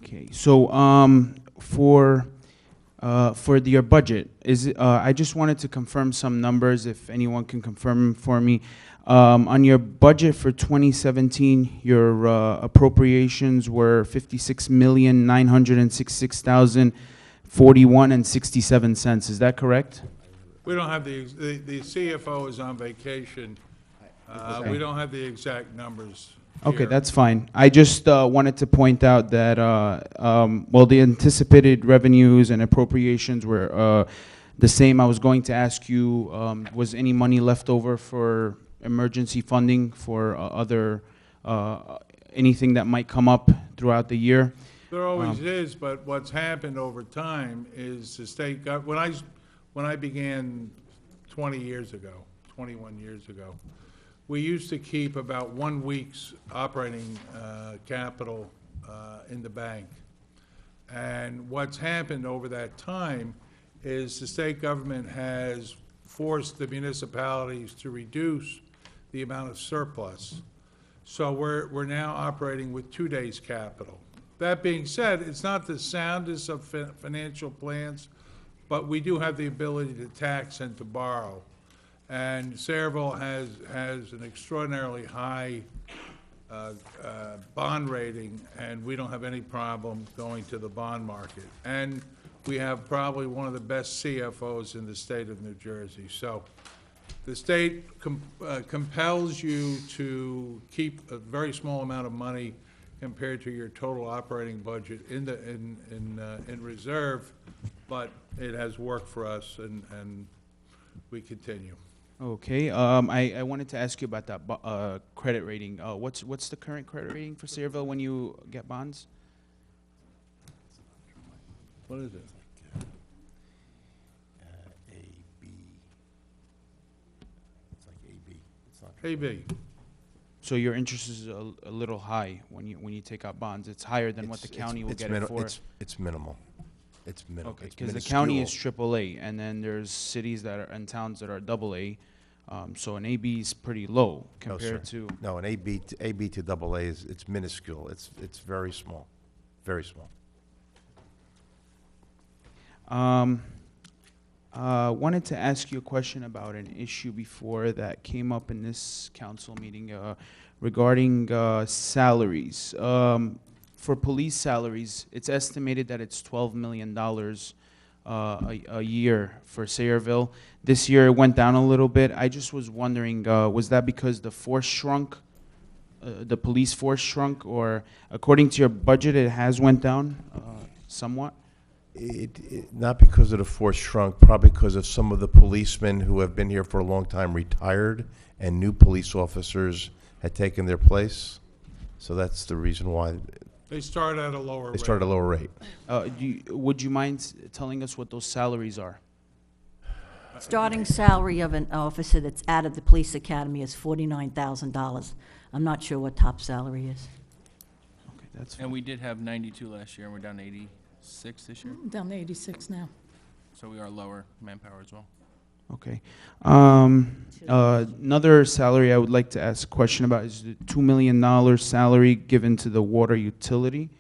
Okay, so for your budget, I just wanted to confirm some numbers, if anyone can confirm for me. On your budget for 2017, your appropriations were $56,966,041.67. Is that correct? We don't have the CFO is on vacation. We don't have the exact numbers Okay, here. that's fine. I just wanted to point out that, well, the anticipated revenues and appropriations were the same. I was going to ask you, was any money left over for emergency funding for other, anything that might come up throughout the year? There always is, but what's happened over time is the state when I began 21 years ago, we used to keep about 1 week's operating capital in the bank. And what's happened over that time is the state government has forced the municipalities to reduce the amount of surplus. So we're now operating with 2 days capital. That being said, it's not the soundest of financial plans, but we do have the ability to tax and to borrow. And Sayreville has an extraordinarily high bond rating, and we don't have any problem going to the bond market. And we have probably one of the best CFOs in the state of New Jersey. So the state compels you to keep a very small amount of money compared to your total operating budget in reserve, but it has worked for us, and we continue. Okay, I wanted to ask you about that credit rating. What's the current credit rating for Sayreville when you get bonds? What is it? AB. So your interest is a little high when you take out bonds. It's higher than what the county will get it for. It's minimal. It's minimal. Okay, It's because the county is minuscule. AAA, and then there's cities that are, and towns that are AA. So an AB is pretty low No, sir. compared to. No, an AB to double A it's minuscule. It's very small, very small. Wanted to ask you a question about an issue before that came up in this council meeting regarding salaries. For police salaries, it's estimated that it's $12 million a year for Sayreville. This year it went down a little bit. I just was wondering, was that because the force shrunk, the police force shrunk, or according to your budget, it has went down somewhat? Not because of the force shrunk, probably because of some of the policemen who have been here for a long time retired, and new police officers had taken their place. So that's the reason why They start at a lower rate. they started at a lower rate. Would you mind telling us what those salaries are? Starting salary of an officer that's out of the police academy is $49,000. I'm not sure what top salary is. Okay, that's fine. And we did have 92 last year, and we're down to 86 this year. Down to 86 now. So we are lower manpower as well. Okay. Another salary I would like to ask a question about is the $2 million salary given to the water utility.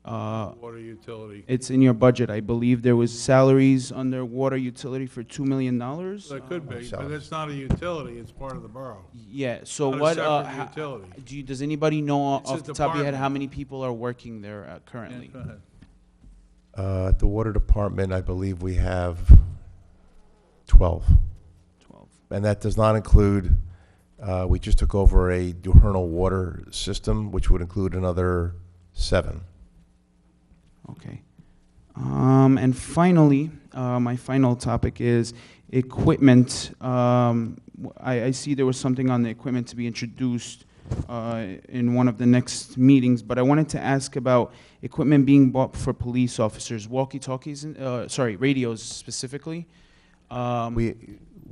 Water utility. It's in your budget, I believe. There was salaries under water utility for $2 million. That could be, but it's not a utility, it's part of the borough. Yeah, so Not a what, separate utility. does anybody know It's off a the top of your head how department. many people are working there currently? Go ahead. At the water department, I believe we have 12. 12. And that does not include, we just took over a Durnal water system, which would include another 7. Okay. And finally, my final topic is equipment. I see there was something on the equipment to be introduced in one of the next meetings, but I wanted to ask about equipment being bought for police officers, walkie-talkies, radios specifically.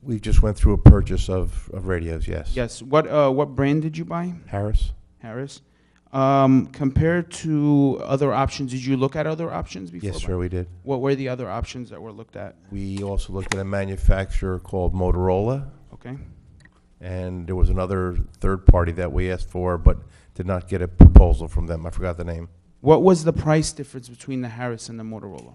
We just went through a purchase of radios, yes. Yes. What brand did you buy? Harris. Harris. Compared to other options, did you look at other options before? Yes, sir, we did. What were the other options that were looked at? We also looked at a manufacturer called Motorola. Okay. And there was another third party that we asked for, but did not get a proposal from them. I forgot the name. What was the price difference between the Harris and the Motorola?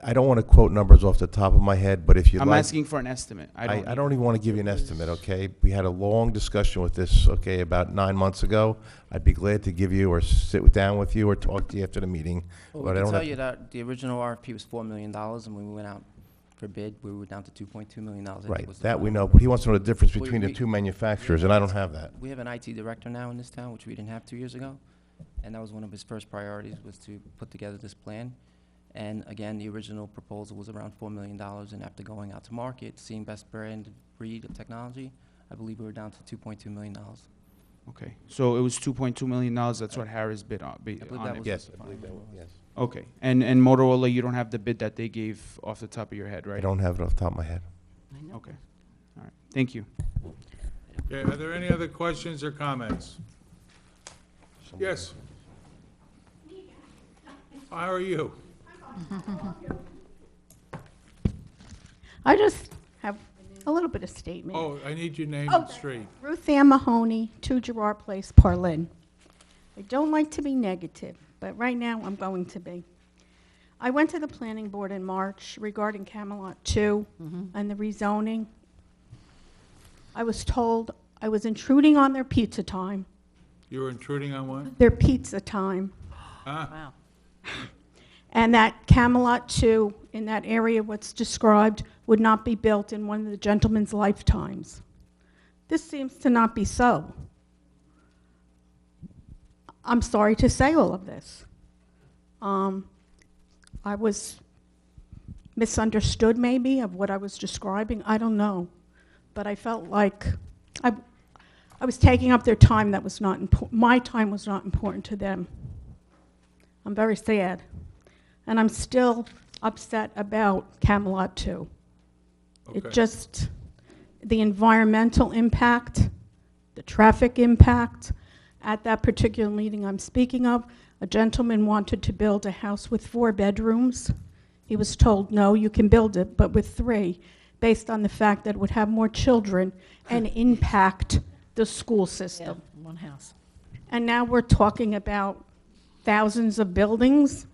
I don't want to quote numbers off the top of my head, but if you'd I'm like. asking for an estimate. I don't even want to give you an estimate, okay? We had a long discussion with this, okay, about 9 months ago. I'd be glad to give you or sit down with you or talk to you after the meeting. Well, but we I can don't tell have- you that the original RFP was $4 million, and when we went out for bid, we were down to $2.2 million. I think Right, was the that we final. know, but he wants to know the difference We- between the we- two manufacturers, and I don't have that. We have an IT director now in this town, which we didn't have 2 years ago, and that was one of his first priorities, was to put together this plan. And again, the original proposal was around $4 million, and after going out to market, seeing best brand breed of technology, I believe we were down to $2.2 million. Okay, so it was $2.2 million. That's what Harris bid on. believe that it. was Yes, I believe that, yes. Okay, and Motorola, you don't have the bid that they gave off the top of your head, right? I don't have it off the top of my head. Okay, all right. Thank you. Okay, are there any other questions or comments? Yes. How are you? I just have a little bit of statement. Oh, I need your name Oh. and street. Ruth Ann Mahoney, 2 Gerard Place, Parlin. I don't like to be negative, but right now I'm going to be. I went to the planning board in March regarding Camelot 2 and the rezoning. I was told I was intruding on their pizza time. You were intruding on what? Their pizza time. Huh? Wow. And that Camelot 2, in that area what's described, would not be built in one of the gentleman's lifetimes. This seems to not be so. I'm sorry to say all of this. I was misunderstood maybe of what I was describing, I don't know. But I felt like I was taking up their time that was not important. My time was not important to them. I'm very sad. And I'm still upset about Camelot 2. It Okay. just, the environmental impact, the traffic impact. At that particular meeting I'm speaking of, a gentleman wanted to build a house with 4 bedrooms. He was told, no, you can build it, but with 3, based on the fact that it would have more children and impact the school system. One house. And now we're talking about thousands of buildings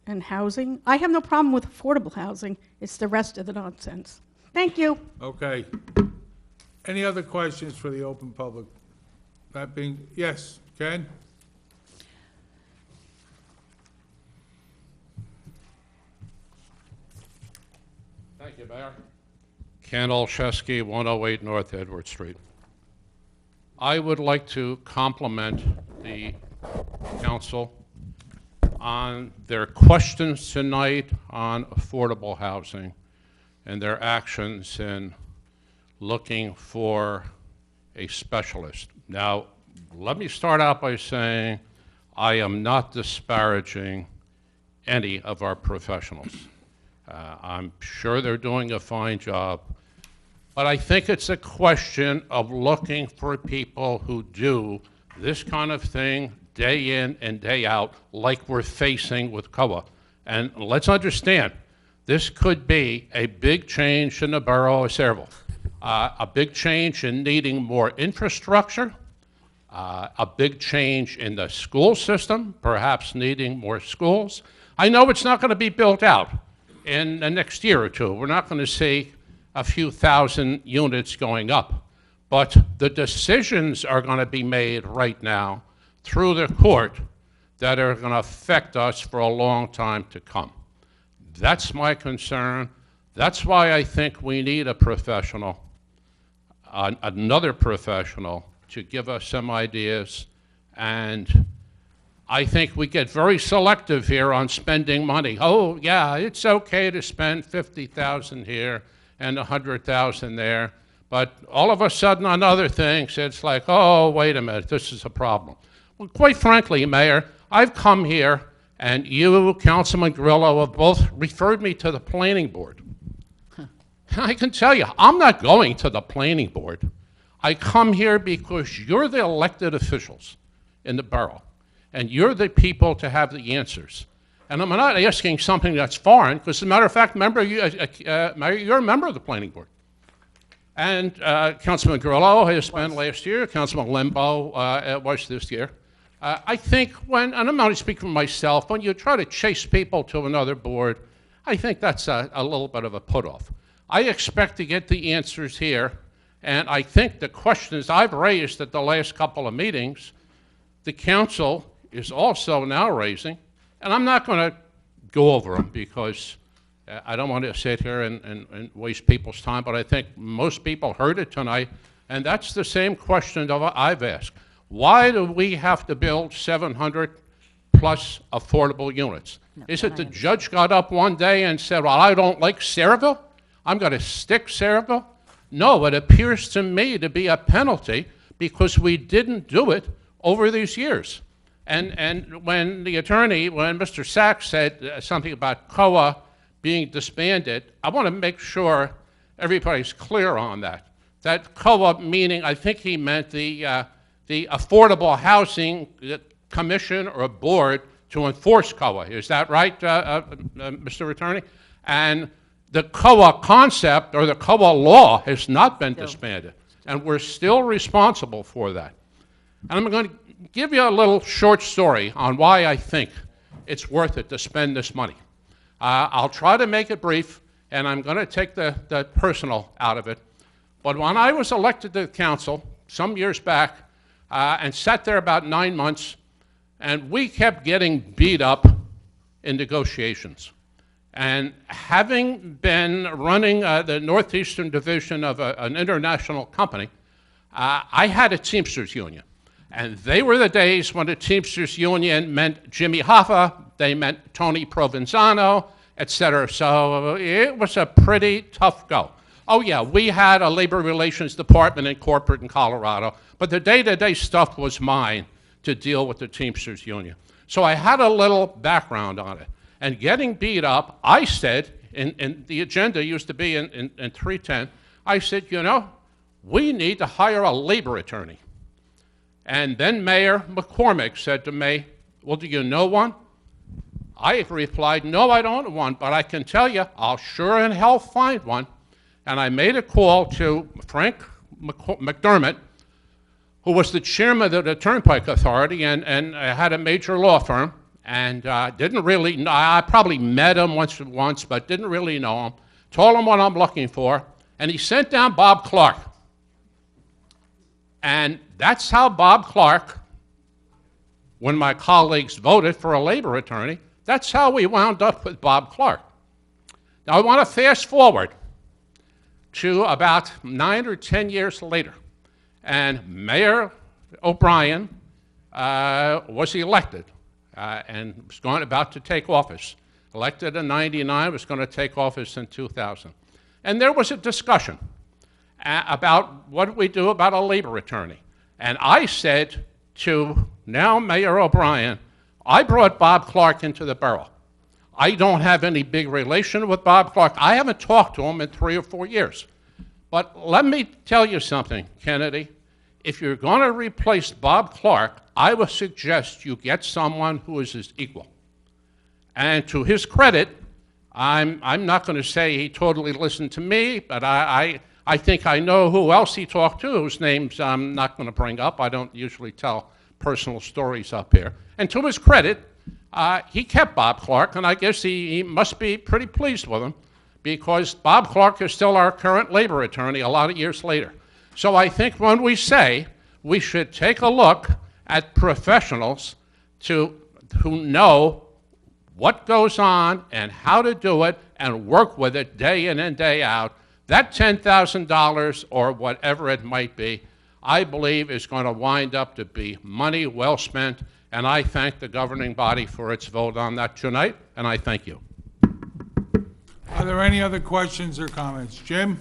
and housing. I have no problem with affordable housing. It's the rest of the nonsense. Thank you. Okay. Any other questions for the open public? That being, yes, Ken? Thank you, Mayor. Ken Olszewski, 108 North Edward Street. I would like to compliment the council on their questions tonight on affordable housing and their actions in looking for a specialist. Now, let me start out by saying I am not disparaging any of our professionals. I'm sure they're doing a fine job, but I think it's a question of looking for people who do this kind of thing day in and day out, like we're facing with COA. And let's understand, this could be a big change in the borough of Sayreville, a big change in needing more infrastructure, a big change in the school system, perhaps needing more schools. I know it's not going to be built out in the next year or two. We're not going to see a few thousand units going up. But the decisions are going to be made right now through the court that are going to affect us for a long time to come. That's my concern. That's why I think we need a professional, another professional, to give us some ideas. And I think we get very selective here on spending money. Oh, yeah, it's okay to spend $50,000 here and $100,000 there. But all of a sudden on other things, it's like, oh, wait a minute, this is a problem. Well, quite frankly, Mayor, I've come here, and you, Councilman Grillo, have both referred me to the planning board. I can tell you, I'm not going to the planning board. I come here because you're the elected officials in the borough, and you're the people to have the answers. And I'm not asking something that's foreign, because as a matter of fact, Mayor, you're a member of the planning board. And Councilman Grillo has spent last year, Councilman Lembo was this year. I think when, and I'm not speaking for myself, when you try to chase people to another board, I think that's a little bit of a put-off. I expect to get the answers here, and I think the questions I've raised at the last couple of meetings, the council is also now raising, and I'm not going to go over them because I don't want to sit here and waste people's time, but I think most people heard it tonight, and that's the same question that I've asked. Why do we have to build 700 plus affordable units? Is it the judge got up one day and said, well, I don't like Sayreville? I'm going to stick Sayreville? No, it appears to me to be a penalty because we didn't do it over these years. And when the attorney, when Mr. Sachs said something about COA being disbanded, I want to make sure everybody's clear on that. That COA meaning, I think he meant the Affordable Housing Commission or Board to enforce COA. Is that right, Mr. Attorney? And the COA concept or the COA law has not been disbanded, and we're still responsible for that. And I'm going to give you a little short story on why I think it's worth it to spend this money. I'll try to make it brief, and I'm going to take the personal out of it. But when I was elected to the council some years back and sat there about 9 months, and we kept getting beat up in negotiations. And having been running the Northeastern Division of an international company, I had a Teamsters union. And they were the days when the Teamsters union meant Jimmy Hoffa, they meant Tony Provenzano, et cetera. So it was a pretty tough go. Oh yeah, we had a labor relations department in corporate in Colorado, but the day-to-day stuff was mine to deal with the Teamsters union. So I had a little background on it. And getting beat up, I said and the agenda used to be in 310, I said, you know, we need to hire a labor attorney. And then Mayor McCormick said to me, well, do you know one? I replied, no, I don't know one, but I can tell you, I'll sure in hell find one. And I made a call to Frank McDermott, who was the chairman of the Turnpike Authority and had a major law firm, and didn't really know, I probably met him once, but didn't really know him. Told him what I'm looking for, and he sent down Bob Clark. And that's how Bob Clark, when my colleagues voted for a labor attorney, that's how we wound up with Bob Clark. Now I want to fast forward to about 9 or 10 years later, and Mayor O'Brien was elected and was about to take office. Elected in '99, was going to take office in 2000. And there was a discussion about what do we do about a labor attorney. And I said to now Mayor O'Brien, I brought Bob Clark into the borough. I don't have any big relation with Bob Clark. I haven't talked to him in 3 or 4 years. But let me tell you something, Kennedy. If you're going to replace Bob Clark, I would suggest you get someone who is his equal. And to his credit, I'm not going to say he totally listened to me, but I think I know who else he talked to, whose names I'm not going to bring up. I don't usually tell personal stories up here. And to his credit, he kept Bob Clark, and I guess he must be pretty pleased with him, because Bob Clark is still our current labor attorney a lot of years later. So I think when we say we should take a look at professionals who know what goes on and how to do it and work with it day in and day out, that $10,000 or whatever it might be, I believe is going to wind up to be money well spent, and I thank the governing body for its vote on that tonight, and I thank you. Are there any other questions or comments? Jim?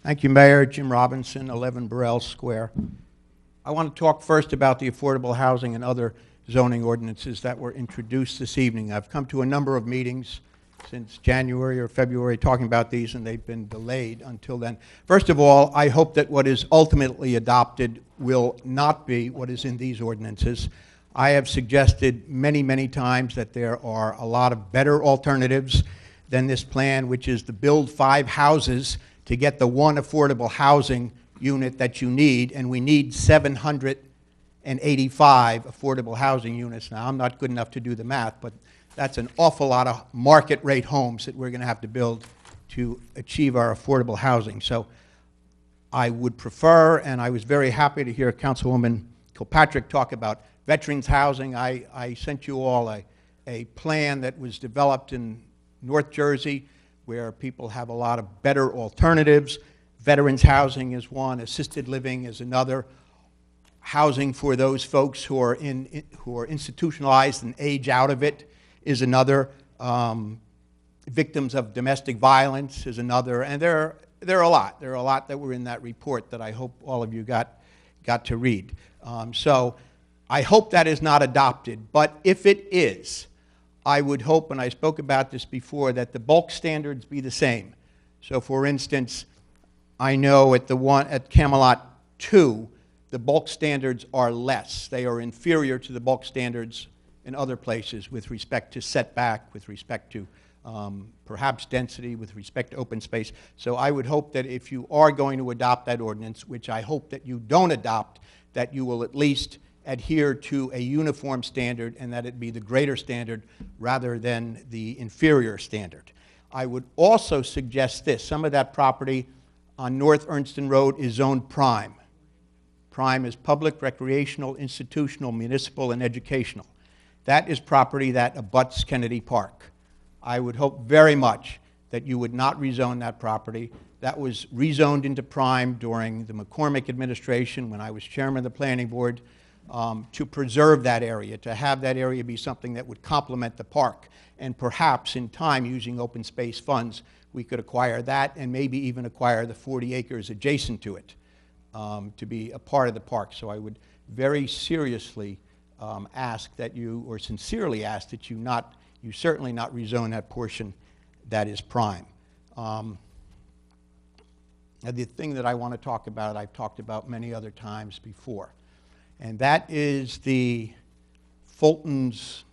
Thank you, Mayor. Jim Robinson, 11 Burrell Square. I want to talk first about the affordable housing and other zoning ordinances that were introduced this evening. I've come to a number of meetings since January or February talking about these, and they've been delayed until then. First of all, I hope that what is ultimately adopted will not be what is in these ordinances. I have suggested many, many times that there are a lot of better alternatives than this plan, which is to build 5 houses to get the one affordable housing unit that you need, and we need 785 affordable housing units. Now, I'm not good enough to do the math, but that's an awful lot of market rate homes that we're going to have to build to achieve our affordable housing. So I would prefer, and I was very happy to hear Councilwoman Kilpatrick talk about veterans housing. I sent you all a plan that was developed in North Jersey where people have a lot of better alternatives. Veterans housing is one, assisted living is another, housing for those folks who are institutionalized and age out of it is another, victims of domestic violence is another, and there are a lot. There are a lot that were in that report that I hope all of you got to read. So I hope that is not adopted, but if it is, I would hope, and I spoke about this before, that the bulk standards be the same. So for instance, I know at Camelot 2, the bulk standards are less. They are inferior to the bulk standards in other places with respect to setback, with respect to perhaps density, with respect to open space. So I would hope that if you are going to adopt that ordinance, which I hope that you don't adopt, that you will at least adhere to a uniform standard and that it be the greater standard rather than the inferior standard. I would also suggest this. Some of that property on North Ernston Road is zoned prime. Prime is public, recreational, institutional, municipal, and educational. That is property that abuts Kennedy Park. I would hope very much that you would not rezone that property. That was rezoned into prime during the McCormick administration when I was chairman of the planning board, to preserve that area, to have that area be something that would complement the park. And perhaps in time, using open space funds, we could acquire that and maybe even acquire the 40 acres adjacent to it. to be a part of the park. So I would very seriously ask that you, or sincerely ask that you certainly not rezone that portion that is prime. Now, the thing that I want to talk about, I've talked about many other times before, and that is the Fulton's,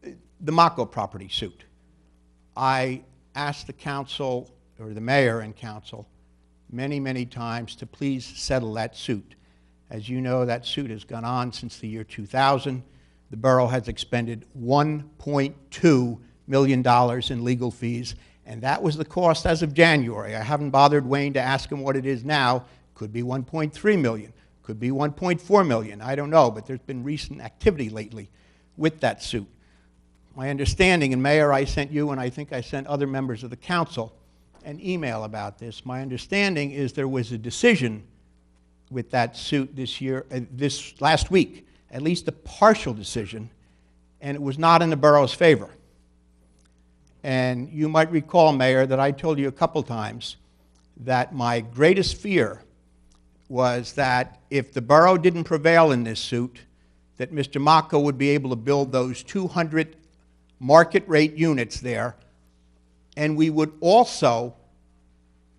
the Mocco property suit. I asked the council, or the mayor and council, many, many times to please settle that suit. As you know, that suit has gone on since the year 2000. The borough has expended $1.2 million in legal fees, and that was the cost as of January. I haven't bothered Wayne to ask him what it is now. Could be 1.3 million, could be 1.4 million, I don't know, but there's been recent activity lately with that suit. My understanding, and Mayor, I sent you, and I think I sent other members of the council, an email about this. My understanding is there was a decision with that suit this last week, at least a partial decision, and it was not in the borough's favor. And you might recall, Mayor, that I told you a couple times that my greatest fear was that if the borough didn't prevail in this suit, that Mr. Mocco would be able to build those 200 market rate units there, and we would also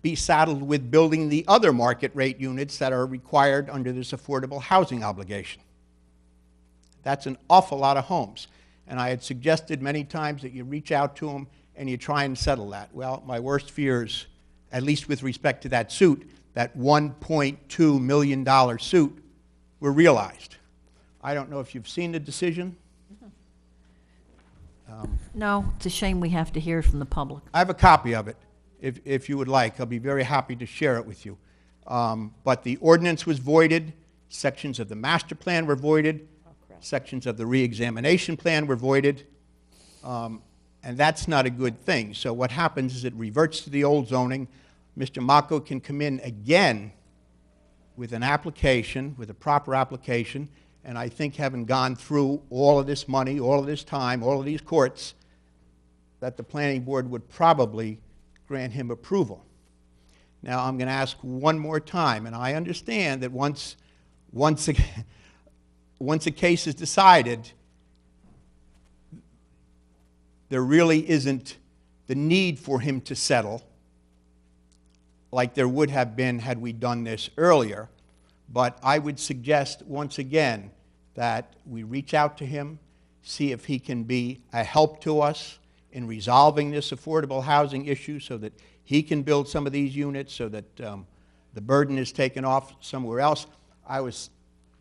be saddled with building the other market rate units that are required under this affordable housing obligation. That's an awful lot of homes. And I had suggested many times that you reach out to them and you try and settle that. Well, my worst fears, at least with respect to that suit, that $1.2 million suit, were realized. I don't know if you've seen the decision. No, it's a shame we have to hear from the public. I have a copy of it, if you would like. I'll be very happy to share it with you. But the ordinance was voided, sections of the master plan were voided, sections of the re-examination plan were voided, and that's not a good thing. So what happens is it reverts to the old zoning. Mr. Mocco can come in again with an application, with a proper application, and I think having gone through all of this money, all of this time, all of these courts, that the planning board would probably grant him approval. Now, I'm going to ask one more time, and I understand that once a case is decided, there really isn't the need for him to settle like there would have been had we done this earlier. But I would suggest, once again, that we reach out to him, see if he can be a help to us in resolving this affordable housing issue so that he can build some of these units, so that the burden is taken off somewhere else. I was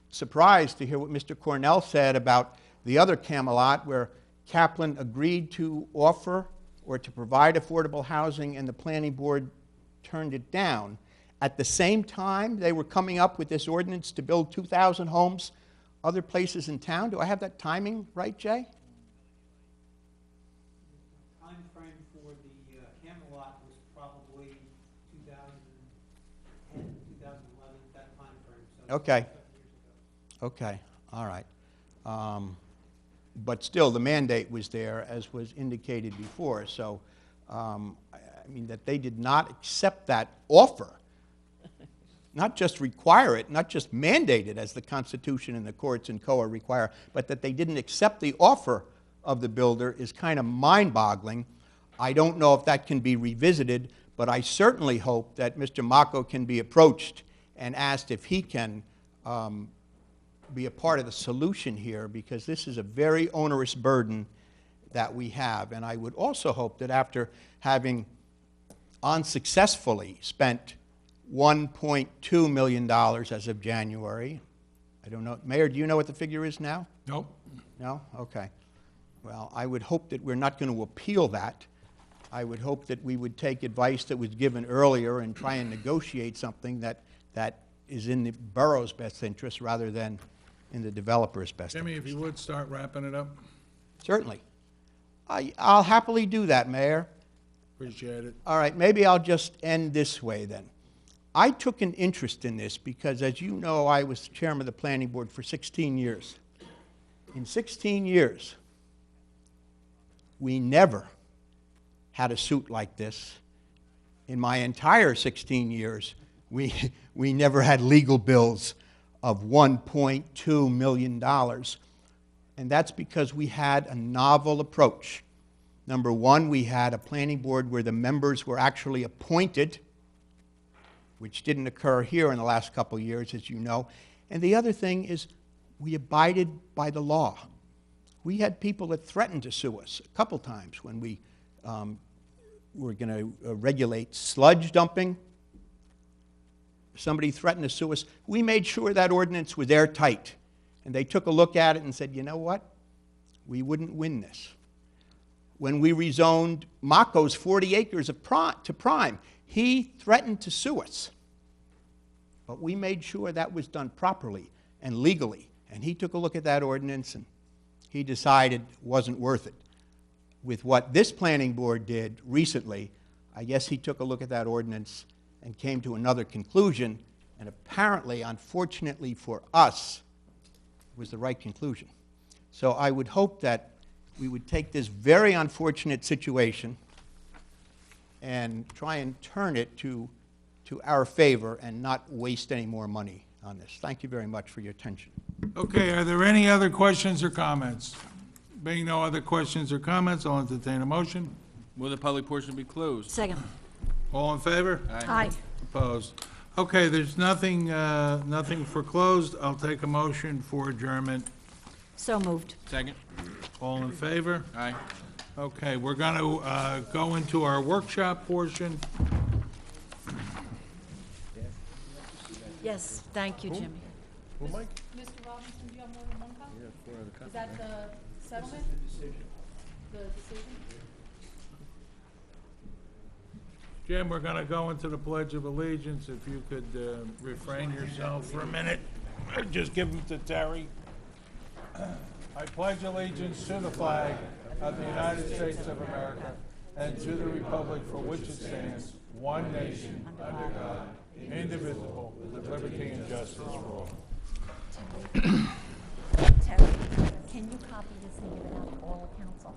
surprised to hear what Mr. Cornell said about the other Camelot, where Kaplan agreed to offer or to provide affordable housing and the planning board turned it down. At the same time, they were coming up with this ordinance to build 2,000 homes other places in town. Do I have that timing right, Jay? The time frame for the Camelot was probably 2010, 2011, that time frame. So Okay. Okay, all right. But still, the mandate was there, as was indicated before. So, I mean, that they did not accept that offer, not just require it, not just mandate it, as the Constitution and the courts and COA require, but that they didn't accept the offer of the builder is kind of mind-boggling. I don't know if that can be revisited, but I certainly hope that Mr. Mocco can be approached and asked if he can be a part of the solution here, because this is a very onerous burden that we have. And I would also hope that after having unsuccessfully spent $1.2 million as of January, I don't know, Mayor, do you know what the figure is now? Nope. No? Okay. Well, I would hope that we're not going to appeal that. I would hope that we would take advice that was given earlier and try and negotiate something that is in the borough's best interest rather than in the developer's best Jimmy, interest. if you would start wrapping it up, Certainly. I'll happily do that, Mayor. appreciate it. All right, maybe I'll just end this way then. I took an interest in this because, as you know, I was chairman of the planning board for 16 years. In 16 years, we never had a suit like this. In my entire 16 years, we never had legal bills of $1.2 million. And that's because we had a novel approach. Number one, we had a planning board where the members were actually appointed, which didn't occur here in the last couple of years, as you know. And the other thing is we abided by the law. We had people that threatened to sue us a couple times when we were going to regulate sludge dumping. Somebody threatened to sue us. We made sure that ordinance was airtight. And they took a look at it and said, you know what? We wouldn't win this. When we rezoned Mako's 40 acres to prime, he threatened to sue us. But we made sure that was done properly and legally. And he took a look at that ordinance and he decided it wasn't worth it. With what this planning board did recently, I guess he took a look at that ordinance and came to another conclusion, and apparently, unfortunately for us, was the right conclusion. So I would hope that we would take this very unfortunate situation and try and turn it to our favor and not waste any more money on this. Thank you very much for your attention. Okay, are there any other questions or comments? Being no other questions or comments, I'll entertain a motion. Will the public portion be closed? Second. All in favor? Aye. Opposed? Okay, there's nothing, nothing for closed. I'll take a motion for adjournment. So moved. Second. All in favor? Aye. Okay, we're going to go into our workshop portion. Yes, thank you, Jimmy. Who, Mike? Mr. Robinson, do you have more than one copy? Is that the settlement? The decision? Jim, we're going to go into the Pledge of Allegiance. If you could refrain yourself for a minute. Just give them to Terry. I pledge allegiance to the flag of the United States of America and to the republic for which it stands, one nation, under God, indivisible, with liberty and justice for all. Terry, can you copy this and give it out to all of council?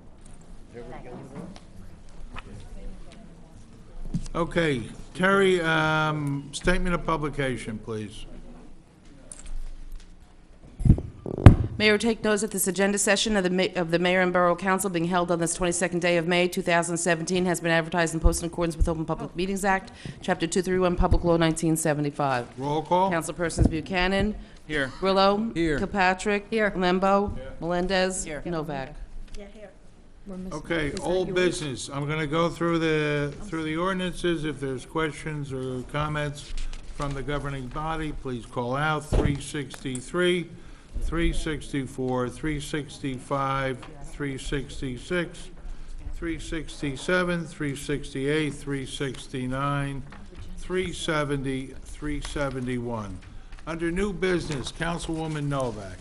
Okay, Terry, statement of publication, please. Mayor, take notice that this agenda session of the Mayor and Borough Council being held on this 22nd day of May, 2017, has been advertised and posted in accordance with Open Public Meetings Act, Chapter 231, Public Law 1975. Roll call. Councilpersons Buchanan. Here. Grillo. Here. Kilpatrick. Here. Lembo. Melendez. Novak. Yeah, here. Okay, old business. I'm going to go through the ordinances. If there's questions or comments from the governing body, please call out 363, 364, 365, 366, 367, 368, 369, 370, 371. Under new business, Councilwoman Novak.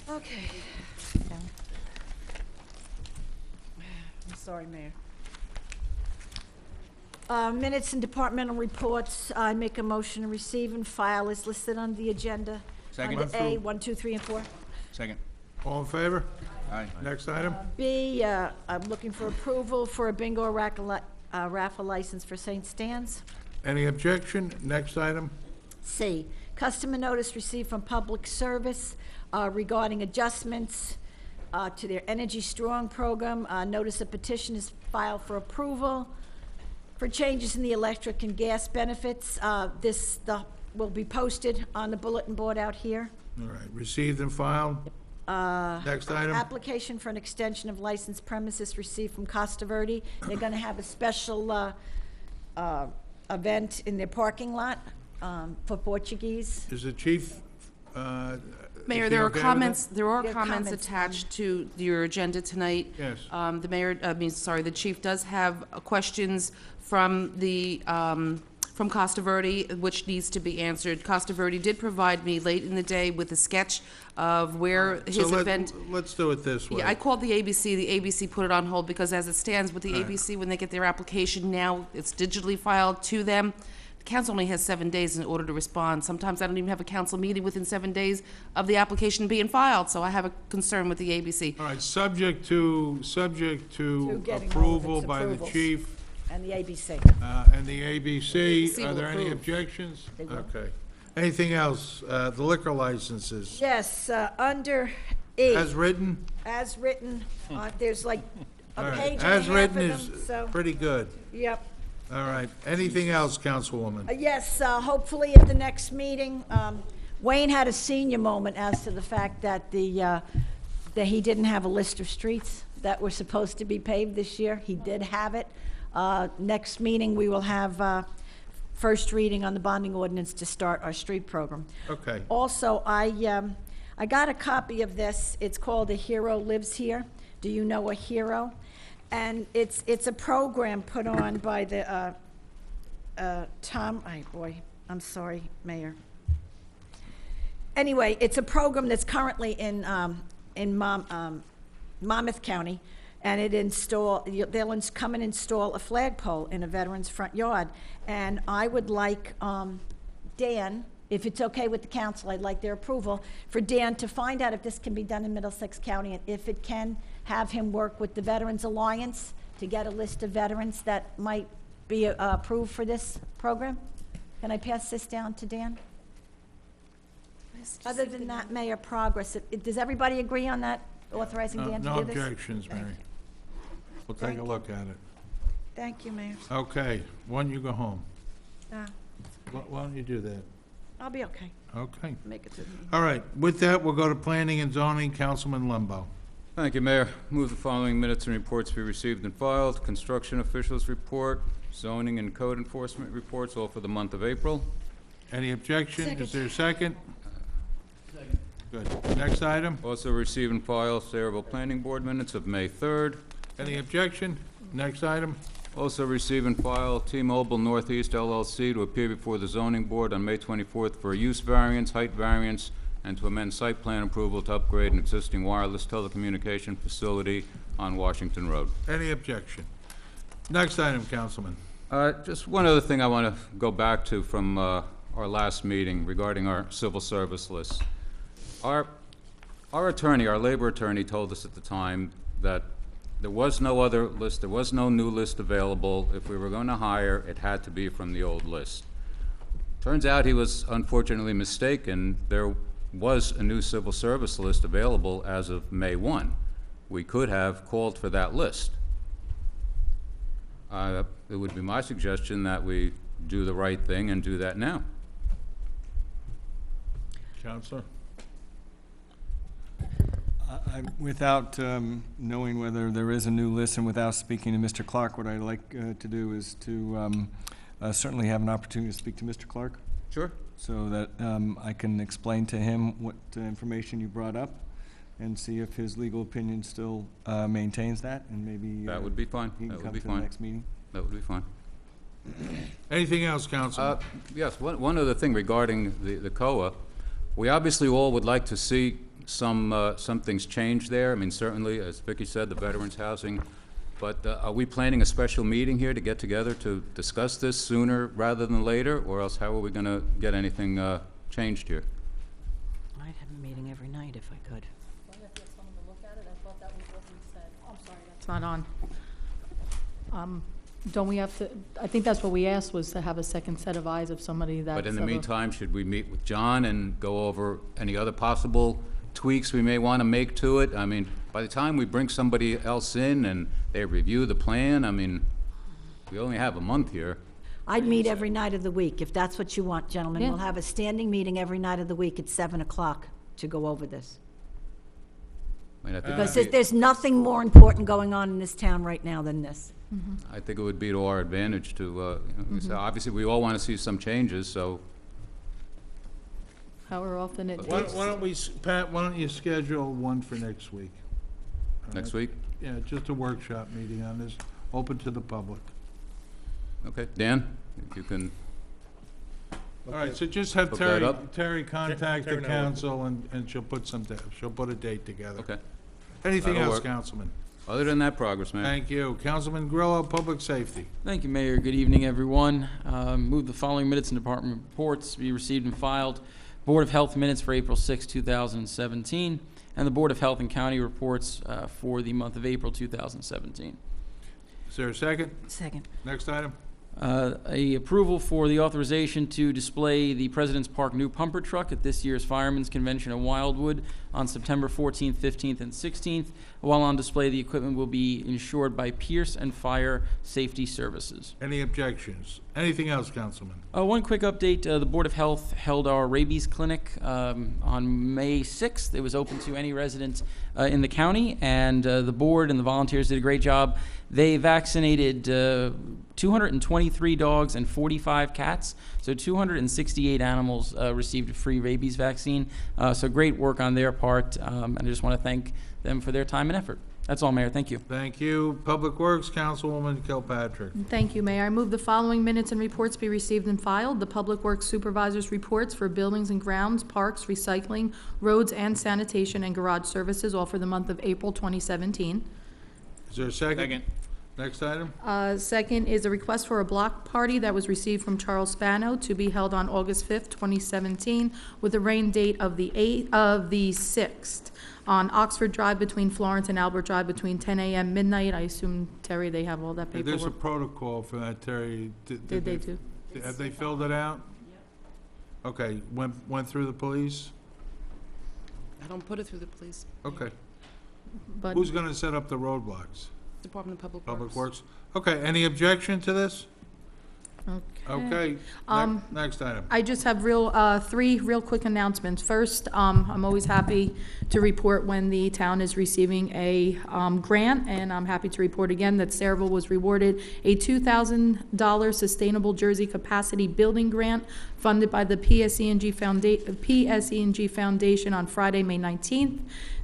Okay. I'm sorry, Mayor. Minutes and departmental reports. I make a motion to receive and file is listed on the agenda. Second. Under A, 1, 2, 3, and 4. Second. All in favor? Aye. Next item. B, I'm looking for approval for a bingo raffle license for St. Stan's. Any objection? Next item. C, customer notice received from Public Service regarding adjustments to their Energy Strong program. Notice of petition is filed for approval. For changes in the electric and gas benefits, this will be posted on the bulletin board out here. All right, received and filed. Next item. Application for an extension of licensed premises received from Costa Verde. They're going to have a special event in their parking lot for Portuguese. Is the chief, Mayor, is he there are okay with comments, that? there are There are comments comments attached to your agenda tonight. Yes. The mayor, the chief does have questions from from Costa Verde, which needs to be answered. Costa Verde did provide me late in the day with a sketch of where his So event. let's do it this way. Yeah, I called the ABC. The ABC put it on hold because as it stands with the Right. ABC, when they get their application now, it's digitally filed to them. The council only has 7 days in order to respond. Sometimes I don't even have a council meeting within 7 days of the application being filed, so I have a concern with the ABC. All right, subject to getting all of approval its by the approvals. chief And the ABC. And the ABC, are will there any approve. objections? They will. Okay. Anything else? The liquor licenses, Yes, under E, as written? as written, there's like All a right. page and a As half written of them, is so, pretty good. yep. All right. Anything else, Councilwoman? Yes, hopefully at the next meeting, Wayne had a senior moment as to the fact that that he didn't have a list of streets that were supposed to be paved this year. He did have it. Next meeting, we will have first reading on the bonding ordinance to start our street program. Okay. Also, I got a copy of this. It's called A Hero Lives Here. Do you know a hero? And it's a program put on by the I'm sorry, Mayor. Anyway, it's a program that's currently in Monmouth County, and they'll come and install a flagpole in a veteran's front yard. And I would like Dan, if it's okay with the council, I'd like their approval, for Dan to find out if this can be done in Middlesex County, and if it can, have him work with the Veterans Alliance to get a list of veterans that might be approved for this program. Can I pass this down to Dan? Other than that, Mayor, progress. Does everybody agree on that, authorizing Dan to No do this? objections, Mary. We'll take Thank a you. look at it. Thank you, Mayor. Okay, why don't you go home? Uh, Why don't you do that? I'll be okay. Okay. Make it to the meeting. All right, with that, we'll go to planning and zoning, Councilman Lumbo. Thank you, Mayor. Move the following minutes and reports be received and filed. Construction officials report, zoning and code enforcement reports, all for the month of April. Any objection? Second. Is there a second? Good. Next item? Also receive and file Sayreville Planning Board minutes of May 3rd. Any objection? Next item? Also receive and file T-Mobile Northeast LLC to appear before the zoning board on May 24th for a use variance, height variance, and to amend site plan approval to upgrade an existing wireless telecommunication facility on Washington Road. Any objection? Next item, Councilman. Just one other thing I want to go back to from our last meeting regarding our civil service list. Our attorney, our labor attorney, told us at the time that there was no other list, there was no new list available. If we were going to hire, it had to be from the old list. Turns out he was unfortunately mistaken. There was a new civil service list available as of May 1. We could have called for that list. It would be my suggestion that we do the right thing and do that now. Counselor? Without knowing whether there is a new list and without speaking to Mr. Clark, what I'd like to do is to certainly have an opportunity to speak to Mr. Clark. Sure. So that I can explain to him what information you brought up and see if his legal opinion still maintains that, and maybe That would be fine. he can That would come be to the fine. next meeting. That would be fine. Anything else, Councilman? Yes, one other thing regarding the COA. We obviously all would like to see some things change there. I mean, certainly, as Vicki said, the veterans housing. But are we planning a special meeting here to get together to discuss this sooner rather than later? Or else how are we going to get anything changed here? I'd have a meeting every night if I could. It's not on. Don't we have to, I think that's what we asked, was to have a second set of eyes of somebody that's. But in the of a- meantime, should we meet with John and go over any other possible tweaks we may want to make to it? I mean, by the time we bring somebody else in and they review the plan, I mean, we only have a month here. I'd meet every night of the week, if that's what you want, gentlemen. Yeah. We'll have a standing meeting every night of the week at 7 o'clock to go over this. I mean, I think Because it'd be- there's nothing more important going on in this town right now than this. I think it would be to our advantage to, so obviously, we all want to see some changes, so However often it Why takes. why don't we, Pat, why don't you schedule one for next week? next week? Yeah, just a workshop meeting on this, open to the public. Okay, Dan, if you can, All right, so just have Look that Terry, up. Terry contact the Terry knows. council and she'll put she'll put a date together. okay. Anything That'll else, work. Councilman? Other than that, progress, Mayor. Thank you. Councilman Grillo, Public Safety. Thank you, Mayor. Good evening, everyone. Move the following minutes and department reports be received and filed. Board of Health minutes for April 6, 2017, and the Board of Health and County reports for the month of April 2017. Is there a second? Second. Next item? A approval for the authorization to display the President's Park new pumper truck at this year's Firemen's Convention in Wildwood on September 14th, 15th, and 16th. While on display, the equipment will be insured by Pierce and Fire Safety Services. Any objections? Anything else, Councilman? One quick update. The Board of Health held our rabies clinic on May 6th. It was open to any resident in the county, and the board and the volunteers did a great job. They vaccinated 223 dogs and 45 cats, so 268 animals received a free rabies vaccine. So great work on their part, and I just want to thank them for their time and effort. That's all, Mayor. Thank you. Thank you. Public Works, Councilwoman Kilpatrick. Thank you, Mayor. I move the following minutes and reports be received and filed. The Public Works Supervisor's reports for buildings and grounds, parks, recycling, roads, and sanitation and garage services, all for the month of April 2017. Is there a second? Second. Next item? Second is a request for a block party that was received from Charles Spano to be held on August 5th, 2017, with a rain date of the 6th on Oxford Drive between Florence and Albert Drive between 10 a.m. midnight. I assume, Terry, they have all that paperwork. There's a protocol for that, Terry. Did they do? Have they filled it out? Okay, went through the police? I don't put it through the police. Okay. But Who's gonna set up the roadblocks? Department of Public Works. Public Works? Okay, any objection to this? Okay, next item. I just have three real quick announcements. First, I'm always happy to report when the town is receiving a grant, and I'm happy to report again that Saraville was rewarded a $2,000 Sustainable Jersey Capacity Building Grant funded by the PSE&G Foundation on Friday, May 19th.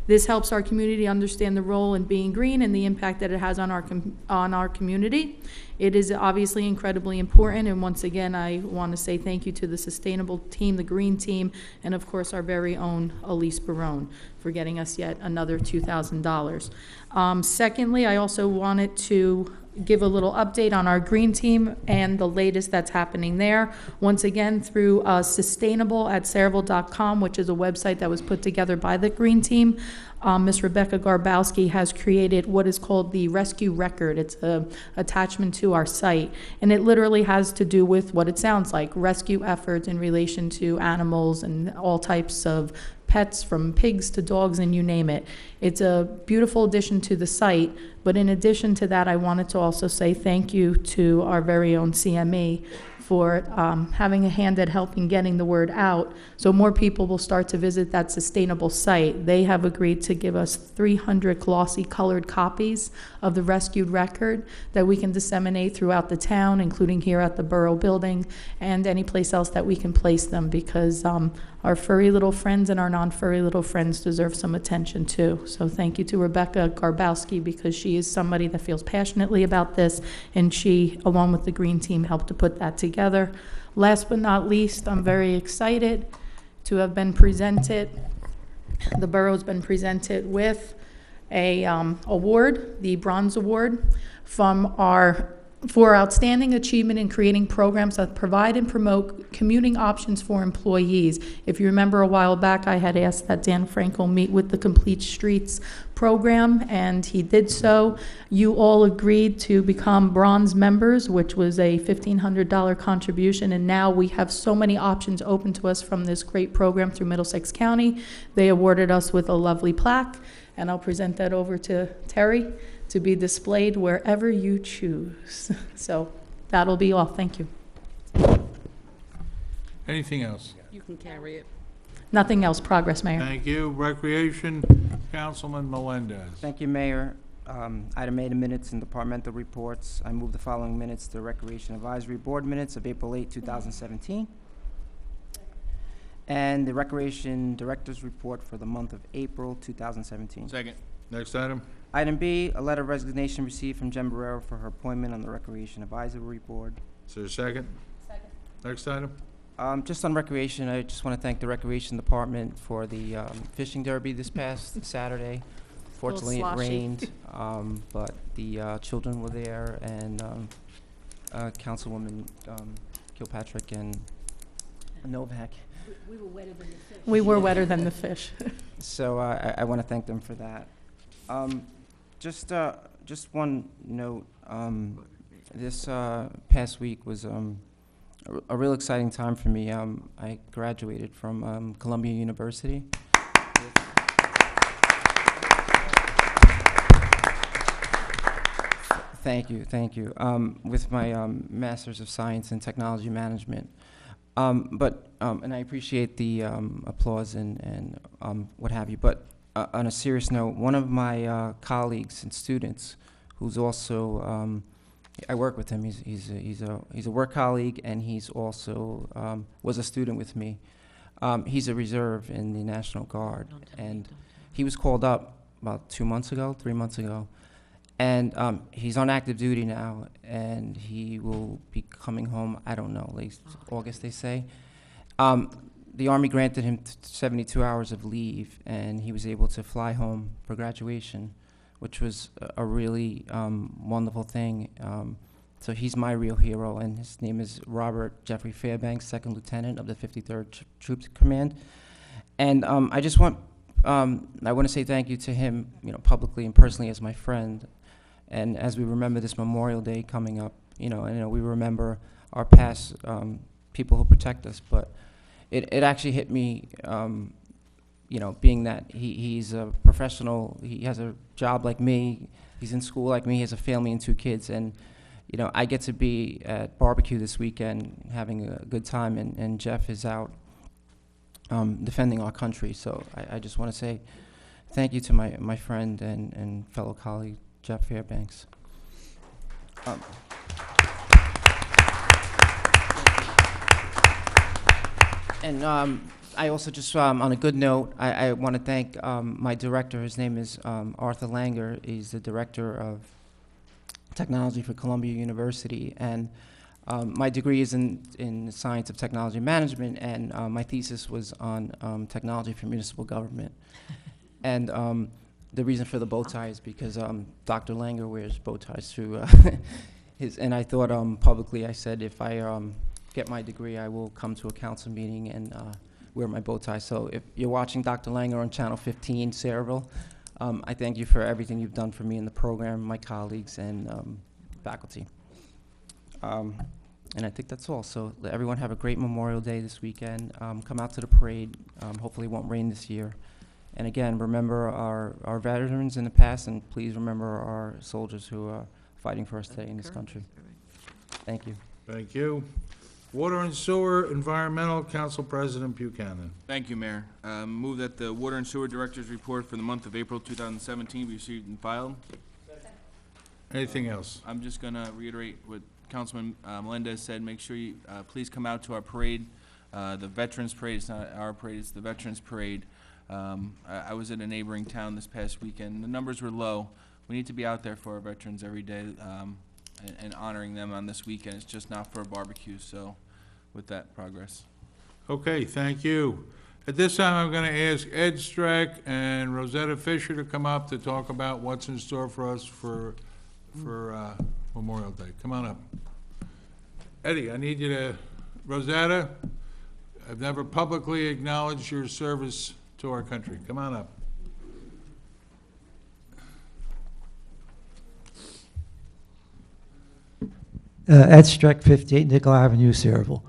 This helps our community understand the role in being green and the impact that it has on our community. It is obviously incredibly important, and once again, I want to say thank you to the sustainable team, the green team, and of course our very own Elise Barone for getting us yet another $2,000. Secondly, I also wanted to give a little update on our green team and the latest that's happening there. Once again, through sustainable@saraville.com, which is a website that was put together by the green team, Ms. Rebecca Garbowski has created what is called the Rescue Record. It's an attachment to our site, and it literally has to do with what it sounds like, rescue efforts in relation to animals and all types of pets, from pigs to dogs and you name it. It's a beautiful addition to the site, but in addition to that, I wanted to also say thank you to our very own CME for having a hand at helping getting the word out so more people will start to visit that sustainable site. They have agreed to give us 300 glossy colored copies of the rescued record that we can disseminate throughout the town, including here at the Borough Building and any place else that we can place them, because our furry little friends and our non-furry little friends deserve some attention too. So thank you to Rebecca Garbowski, because she is somebody that feels passionately about this, and she, along with the green team, helped to put that together. Last but not least, I'm very excited to have been presented, the borough's been presented with a award, the Bronze Award, for outstanding achievement in creating programs that provide and promote commuting options for employees. If you remember a while back, I had asked that Dan Frankel meet with the Complete Streets program, and he did so. You all agreed to become bronze members, which was a $1,500 contribution, and now we have so many options open to us from this great program through Middlesex County. They awarded us with a lovely plaque, and I'll present that over to Terry to be displayed wherever you choose. So that'll be all. Thank you. Anything else? You can carry it. Nothing else. Progress, Mayor. Thank you. Recreation, Councilman Melendez. Thank you, Mayor. Item 8, minutes and departmental reports. I move the following minutes: the Recreation Advisory Board minutes of April 8, 2017, and the Recreation Director's report for the month of April 2017. Second. Next item. Item B, a letter of resignation received from Jen Barrero for her appointment on the Recreation Advisory Board. Is there a second? Second. Next item. Just on recreation, I just want to thank the Recreation Department for the fishing derby this past Saturday. Fortunately, it rained, but the children were there, and Councilwoman Kilpatrick and Novak. We were wetter than the fish. We were wetter than the fish. So I want to thank them for that. Just just one note. This past week was a real exciting time for me. I graduated from Columbia University. Thank you, thank you. With my Master's of Science in Technology Management. And I appreciate the applause and what have you. But on a serious note, one of my colleagues and students, who's also, I work with him. He's a work colleague, and he's also was a student with me. He's a reserve in the National Guard, and he was called up about 3 months ago. And he's on active duty now, and he will be coming home, I don't know, late August, they say. The Army granted him 72 hours of leave, and he was able to fly home for graduation, which was a really wonderful thing. So he's my real hero, and his name is Robert Jeffrey Fairbanks, 2nd Lieutenant of the 53rd Troops Command. And I just want, I want to say thank you to him, publicly and personally as my friend. And as we remember this Memorial Day coming up, we remember our past people who protect us. But it actually hit me, being that he's a professional, he has a job like me, he's in school like me, he has a family and 2 kids, and I get to be at barbecue this weekend having a good time, and Jeff is out defending our country. So I just want to say thank you to my friend and fellow colleague, Jeff Fairbanks. And I also just, on a good note, I want to thank my director. His name is Arthur Langer. He's the director of technology for Columbia University. And my degree is in science of technology management, and my thesis was on technology for municipal government. And the reason for the bow tie is because Dr. Langer wears bow ties through his, and I thought publicly, I said, if I get my degree, I will come to a council meeting and wear my bow tie. So if you're watching Dr. Langer on Channel 15, Sayreville, I thank you for everything you've done for me in the program, my colleagues, and faculty. And I think that's all. So let everyone have a great Memorial Day this weekend. Come out to the parade. Hopefully it won't rain this year. And again, remember our veterans in the past, and please remember our soldiers who are fighting for us today in this country. Thank you. Thank you. Water and Sewer Environmental, Council President Buchanan. Thank you, Mayor. Move that the Water and Sewer Director's report for the month of April 2017 be received and filed. Anything else? I'm just going to reiterate what Councilman Melendez said. Make sure you please come out to our parade, the Veterans Parade. It's not our parade, it's the Veterans Parade. I was in a neighboring town this past weekend. The numbers were low. We need to be out there for our veterans every day and honoring them on this weekend. It's just not for a barbecue. So with that, progress. Okay, thank you. At this time, I'm going to ask Ed Streck and Rosetta Fisher to come up to talk about what's in store for us for Memorial Day. Come on up. Eddie, I need you to, Rosetta, I've never publicly acknowledged your service to our country. Come on up. Ed Streck, 58 Nickel Avenue, Sayreville.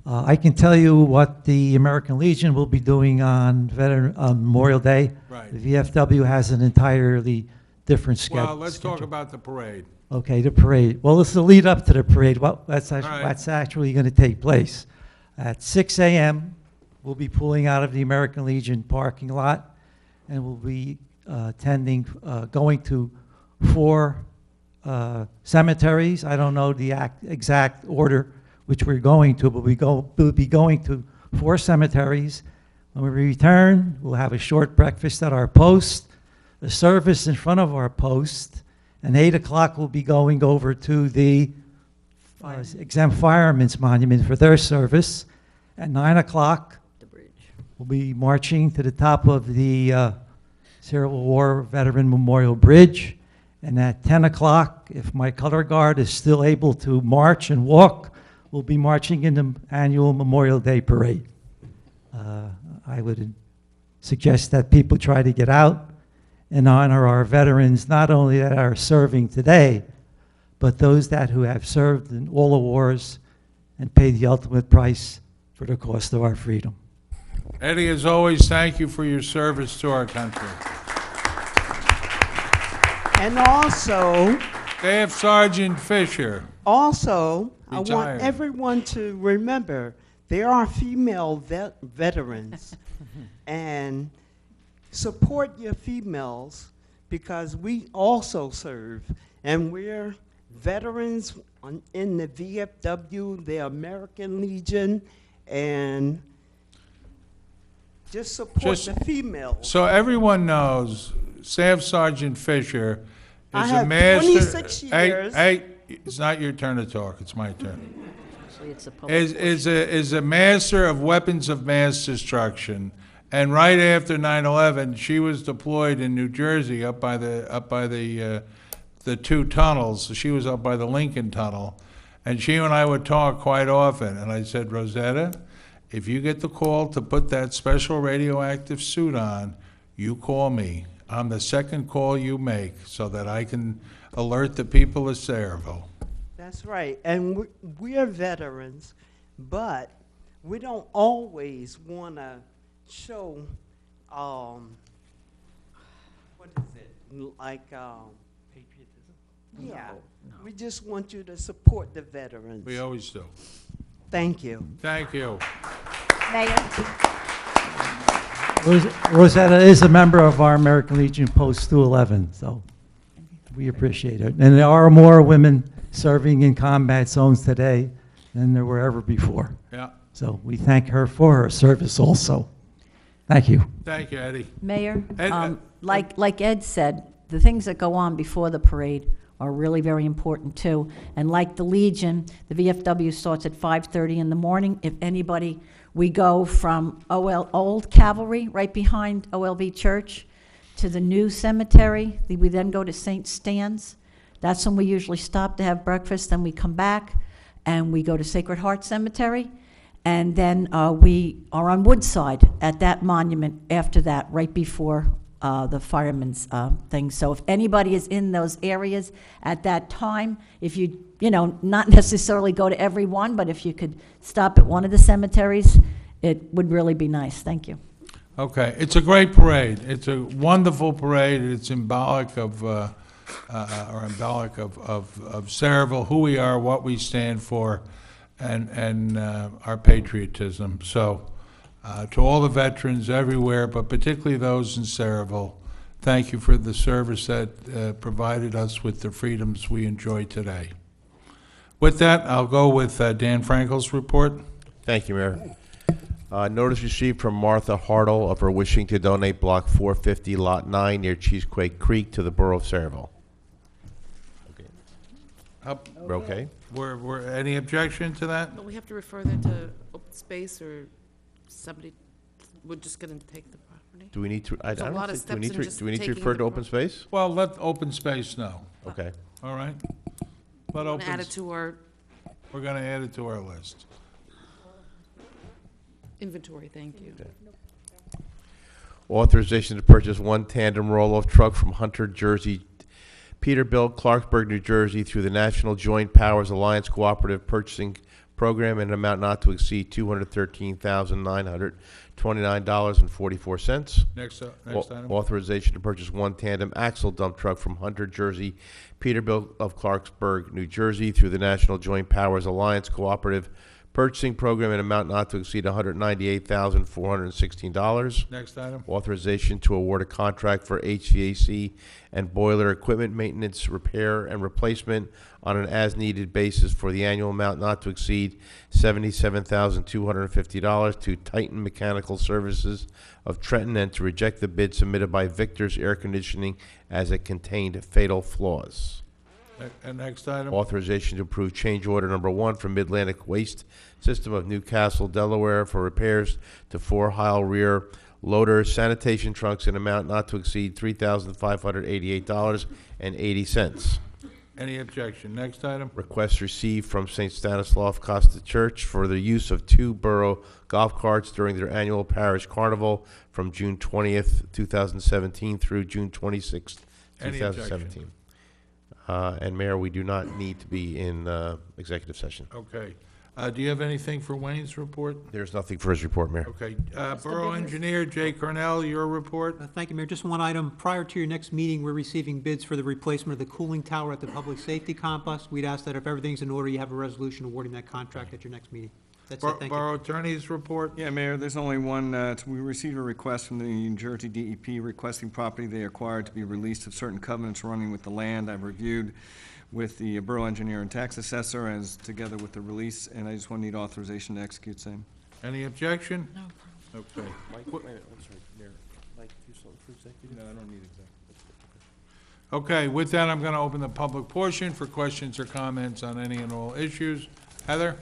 I can tell you what the American Legion will be doing on Memorial Day. Right. The VFW has an entirely different schedule. Well, let's talk about the parade. Okay, the parade. Well, it's the lead up to the parade. Well, that's actually going to take place. At 6 a.m., we'll be pulling out of the American Legion parking lot, and we'll be going to 4 cemeteries. I don't know the exact order which we're going to, but we'll be going to 4 cemeteries. When we return, we'll have a short breakfast at our post, a service in front of our post, and 8 o'clock we'll be going over to the exempt firemen's monument for their service. At 9 o'clock, we'll be marching to the top of the Sayreville War Veteran Memorial Bridge. And at 10 o'clock, if my color guard is still able to march and walk, we'll be marching in the annual Memorial Day Parade. I would suggest that people try to get out and honor our veterans, not only that are serving today, but those that who have served in all the wars and paid the ultimate price for the cost of our freedom. Eddie, as always, thank you for your service to our country. And also, Staff Sergeant Fisher. I Retired. want everyone to remember there are female veterans, and support your females because we also serve, and we're veterans in the VFW, the American Legion, and just support the females. So everyone knows, Staff Sergeant Fisher I is have a master. 26 years. Hey, it's not your turn to talk. It's my turn. Actually, it's a public Is a master of weapons of mass destruction, and right after 9/11, she was deployed in New Jersey up by the two tunnels. She was up by the Lincoln Tunnel, and she and I would talk quite often. And I said, Rosetta, if you get the call to put that special radioactive suit on, you call me. I'm the second call you make so that I can alert the people of Sayreville. That's right, and we're veterans, but we don't always want to show, what is it, like, patriotism? Yeah, we just want you to support the veterans. We always do. Thank you. Thank you. Mayor? Rosetta is a member of our American Legion Post 211, so we appreciate it. And there are more women serving in combat zones today than there were ever before. Yeah. So we thank her for her service also. Thank you. Thank you, Eddie. Mayor, Ed, like Ed said, the things that go on before the parade are really very important too. And like the Legion, the VFW starts at 5:30 in the morning. If anybody, we go from Old Cavalry, right behind OLV Church, to the new cemetery. We then go to St. Stan's. That's when we usually stop to have breakfast. Then we come back and we go to Sacred Heart Cemetery. And then we are on Woodside at that monument after that, right before the firemen's thing. So if anybody is in those areas at that time, if you not necessarily go to every one, but if you could stop at one of the cemeteries, it would really be nice. Thank you. Okay, it's a great parade. It's a wonderful parade. It's symbolic of Sayreville, who we are, what we stand for, and our patriotism. So, to all the veterans everywhere, but particularly those in Sayreville, thank you for the service that provided us with the freedoms we enjoy today. With that, I'll go with Dan Frankel's report. Thank you, Mayor. Notice received from Martha Hartle of her wishing to donate Block 450, Lot 9, near Cheesequake Creek to the Borough of Sayreville. We're okay? Were any objection to that? But we have to refer that to open space, or somebody, we're just going to take the property? Do we need to, I There's a don't lot of think, do we steps need in to, just do we need to taking refer the to open space? Well, let open space know. Okay. All right? Let We're gonna open add it to our We're going to add it to our list. inventory, thank you. Authorization to purchase one tandem roll-off truck from Hunter, Jersey, Peterbilt, Clarksburg, New Jersey, through the National Joint Powers Alliance Cooperative Purchasing Program in an amount not to exceed $213,929.44. Next item. Authorization to purchase one tandem axle dump truck from Hunter, Jersey, Peterbilt of Clarksburg, New Jersey, through the National Joint Powers Alliance Cooperative Purchasing Program in an amount not to exceed $198,416. Next item. Authorization to award a contract for HVAC and boiler equipment maintenance, repair, and replacement on an as-needed basis for the annual amount not to exceed $77,250 to Titan Mechanical Services of Trenton, and to reject the bid submitted by Victor's Air Conditioning as it contained fatal flaws. And next item. Authorization to approve change order number 1 from Mid-Atlantic Waste System of Newcastle, Delaware, for repairs to 4 Heil rear loader sanitation trucks in amount not to exceed $3,588.80. Any objection? Next item. Request received from St. Stanislaus Costa Church for the use of 2 borough golf carts during their annual parish carnival from June 20th, 2017 through June 26th, Any 2017. And Mayor, we do not need to be in executive session. Okay. Do you have anything for Wayne's report? There's nothing for his report, Mayor. Okay. Borough Engineer Jay Cornell, your report? Thank you, Mayor. Just one item. Prior to your next meeting, we're receiving bids for the replacement of the cooling tower at the Public Safety Complex. We'd ask that if everything's in order, you have a resolution awarding that contract at your next meeting. That's it. Thank you. Borough Attorney's report? Yeah, Mayor, there's only one. We received a request from the New Jersey DEP requesting property they acquired to be released of certain covenants running with the land. I've reviewed with the borough engineer and tax assessor as together with the release, and I just want to need authorization to execute same. Any objection? No. Okay. No, I don't need executive. Okay, with that, I'm going to open the public portion for questions or comments on any and all issues. Heather?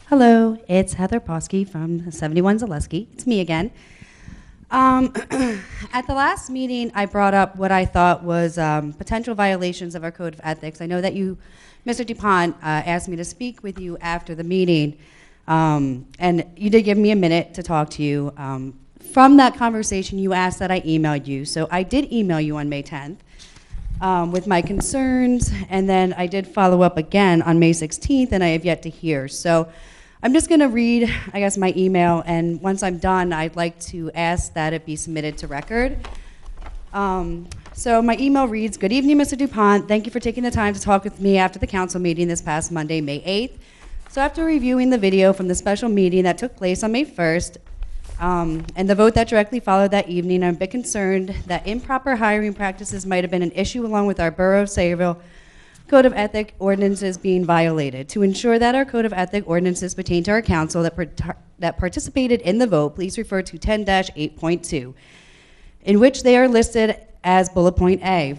Hello, it's Heather Posky from 71 Zaleski. It's me again. At the last meeting, I brought up what I thought was potential violations of our code of ethics. I know that you, Mr. DuPont, asked me to speak with you after the meeting, and you did give me a minute to talk to you. From that conversation, you asked that I emailed you, so I did email you on May 10th. With my concerns, and then I did follow up again on May 16th, and I have yet to hear. So I'm just going to read, I guess, my email, and once I'm done, I'd like to ask that it be submitted to record. So my email reads, "Good evening, Mr. DuPont. Thank you for taking the time to talk with me after the council meeting this past Monday, May 8th. So after reviewing the video from the special meeting that took place on May 1st, and the vote that directly followed that evening, I'm a bit concerned that improper hiring practices might have been an issue along with our Borough of Sayreville Code of Ethic ordinances being violated. To ensure that our Code of Ethic ordinances pertain to our council that participated in the vote, please refer to 10-8.2, in which they are listed as bullet point A.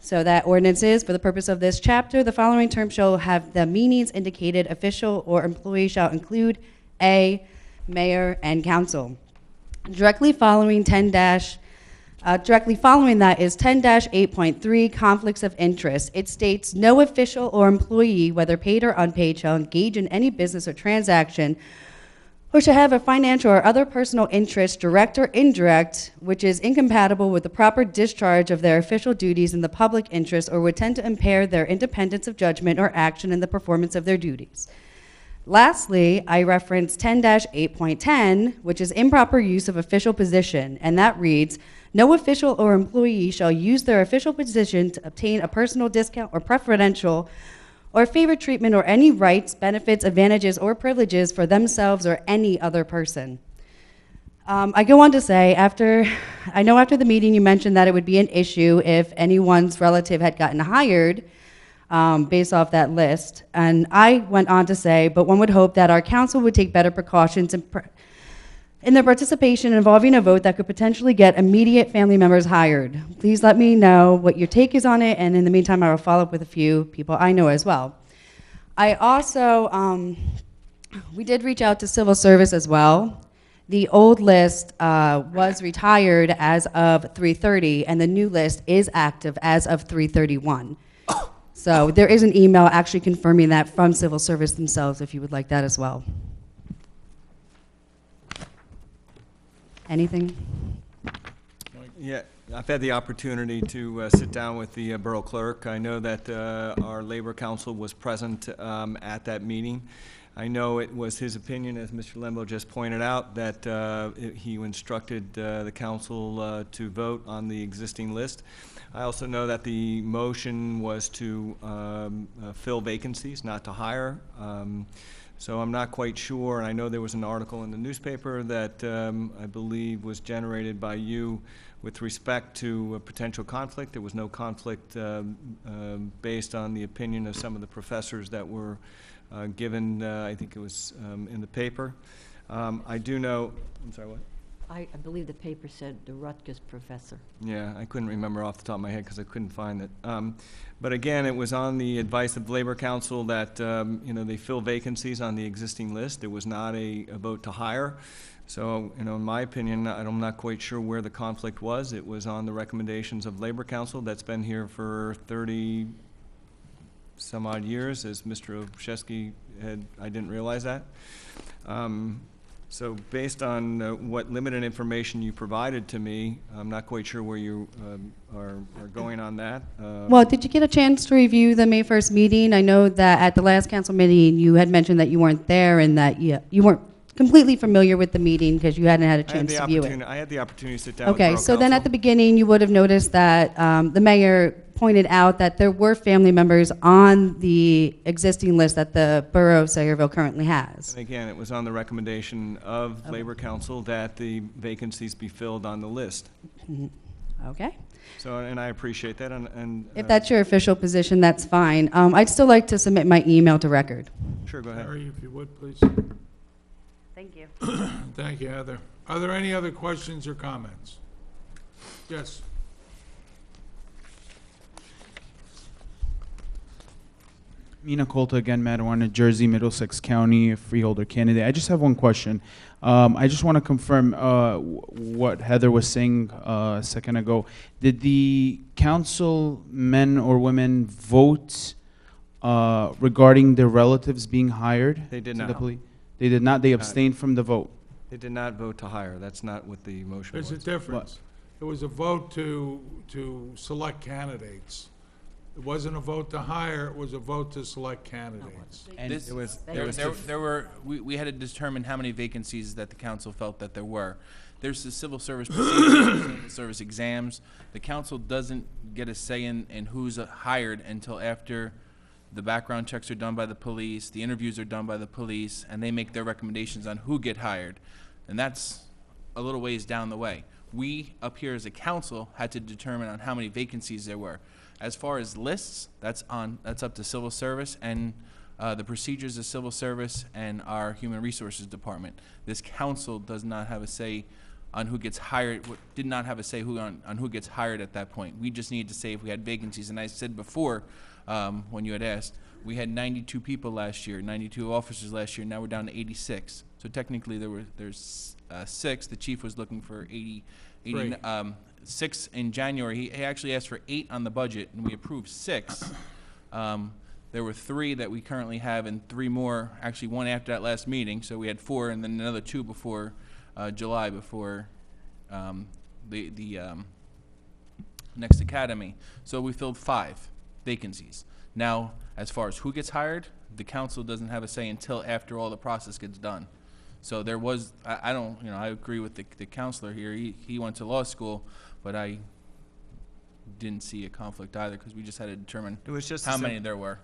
So that ordinances, for the purpose of this chapter, the following terms shall have the meanings indicated. Official or employee shall include A, mayor, and council. Directly following that is 10-8.3, conflicts of interest. It states, no official or employee, whether paid or unpaid, shall engage in any business or transaction or shall have a financial or other personal interest, direct or indirect, which is incompatible with the proper discharge of their official duties in the public interest or would tend to impair their independence of judgment or action in the performance of their duties. Lastly, I reference 10-8.10, which is improper use of official position, and that reads, no official or employee shall use their official position to obtain a personal discount or preferential or favored treatment or any rights, benefits, advantages, or privileges for themselves or any other person. I go on to say, I know after the meeting you mentioned that it would be an issue if anyone's relative had gotten hired based off that list. And I went on to say, but one would hope that our council would take better precautions in their participation involving a vote that could potentially get immediate family members hired. Please let me know what your take is on it, and in the meantime, I will follow up with a few people I know as well. I also, we did reach out to civil service as well. The old list was retired as of 3/30, and the new list is active as of 3/31. So there is an email actually confirming that from civil service themselves, if you would like that as well. Anything? Yeah, I've had the opportunity to sit down with the borough clerk. I know that our labor council was present at that meeting. I know it was his opinion, as Mr. Lembo just pointed out, that he instructed the council to vote on the existing list. I also know that the motion was to fill vacancies, not to hire. So I'm not quite sure, and I know there was an article in the newspaper that I believe was generated by you with respect to a potential conflict. There was no conflict based on the opinion of some of the professors that were given, I think it was in the paper. I do know, I'm sorry, what? I believe the paper said the Rutgers professor. Yeah, I couldn't remember off the top of my head because I couldn't find it. But again, it was on the advice of Labor Council that, you know, they fill vacancies on the existing list. There was not a vote to hire. So, you know, in my opinion, I'm not quite sure where the conflict was. It was on the recommendations of Labor Council that's been here for 30 some odd years, as Mr. Olszewski had, I didn't realize that. So based on what limited information you provided to me, I'm not quite sure where you are going on that. Well, did you get a chance to review the May 1st meeting? I know that at the last council meeting, you had mentioned that you weren't there and that you weren't completely familiar with the meeting because you hadn't had a chance to view it. I had the opportunity to sit down with Okay, Borough so then at Council. the beginning, you would have noticed that the mayor pointed out that there were family members on the existing list that the Borough of Sayreville currently has. And again, it was on the recommendation of Labor Council that the vacancies be filled on the list. Okay. So, and I appreciate that, and. If that's your official position, that's fine. I'd still like to submit my email to record. Sure, go ahead. Harry, if you would, please. Thank you. Thank you, Heather. Are there any other questions or comments? Yes. Mina Colta again, Madawana, Jersey, Middlesex County, freeholder candidate. I just have one question. I just want to confirm what Heather was saying a second ago. Did the council men or women vote regarding their relatives being hired? They did to not. the police? They did not. They abstained from the vote. They did not vote to hire. That's not what the motion was. There's a difference. It was a vote to select candidates. It wasn't a vote to hire, it was a vote to select candidates. This- we had to determine how many vacancies that the council felt that there were. There's the civil service procedures, civil service exams. The council doesn't get a say in who's hired until after the background checks are done by the police, the interviews are done by the police, and they make their recommendations on who get hired. And that's a little ways down the way. We, up here as a council, had to determine on how many vacancies there were. As far as lists, that's up to civil service and the procedures of civil service and our human resources department. This council does not have a say on who gets hired, did not have a say on who gets hired at that point. We just needed to say if we had vacancies. And I said before, when you had asked, we had 92 people last year, 92 officers last year. Now we're down to 86. So technically there's 6. The chief was looking for 6 in January. He actually asked for 8 on the budget, and we approved 6. There were 3 that we currently have, and 3 more, actually 1 after that last meeting. So we had 4, and then another 2 before July, before the next academy. So we filled 5 vacancies. Now, as far as who gets hired, the council doesn't have a say until after all the process gets done. So there was, I don't, you know, I agree with the counselor here. He went to law school, but I didn't see a conflict either because we just had to determine It was just how many there were,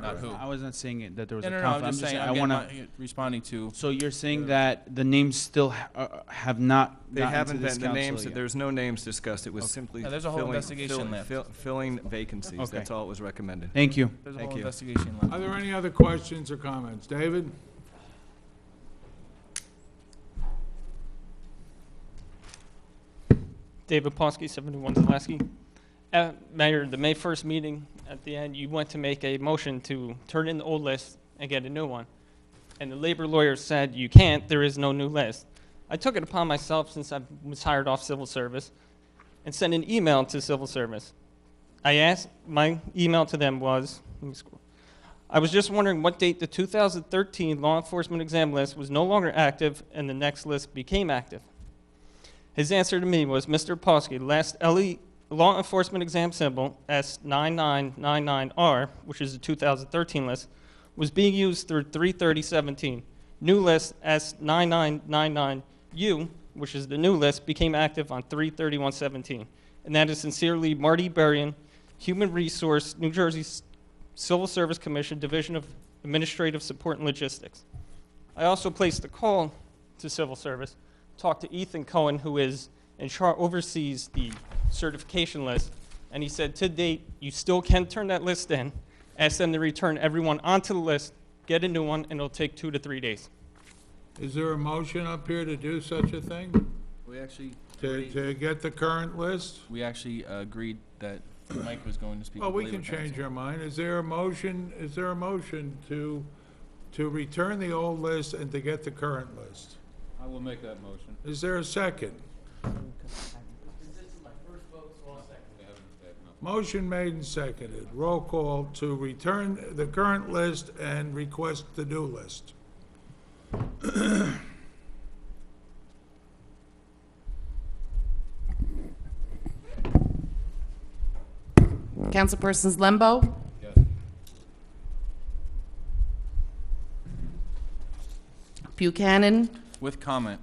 not who. I wasn't saying it, that there was No, a no, conflict. I'm just saying, I I'm want getting responding to. So you're saying that the names still have not They gotten haven't to this been, the council names, yet? there's no names discussed. It was simply No, there's a whole investigation left. filling vacancies. Okay. That's all it was recommended. Thank you. There's a Thank whole you. investigation left. Are there any other questions or comments? David? David Ponsky, 71 Zaleski. Mayor, the May 1st meeting, at the end, you went to make a motion to turn in the old list and get a new one. And the labor lawyer said, you can't, there is no new list. I took it upon myself, since I was hired off civil service, and sent an email to civil service. I asked, my email to them was, let me scroll. I was just wondering what date the 2013 law enforcement exam list was no longer active and the next list became active. His answer to me was, Mr. Ponsky, last LE law enforcement exam symbol, S9999R, which is the 2013 list, was being used through 3/30/17. New list, S9999U, which is the new list, became active on 3/31/17. And that is sincerely Marty Berrien, Human Resource, New Jersey Civil Service Commission, Division of Administrative Support and Logistics. I also placed a call to civil service, talked to Ethan Cohen, who is in charge, oversees the certification list, and he said, to date, you still can turn that list in, ask them to return everyone onto the list, get a new one, and it'll take 2 to 3 days. Is there a motion up here to do such a thing? We actually, to get the current list? we actually agreed that Mike was going to speak Well, with we Labor can change Council. our mind. Is there a motion to return the old list and to get the current list? I will make that motion. Is there a second? Motion made and seconded. Roll call to return the current list and request the new list. Councilpersons Lembo? Yes. Buchanan? With comment,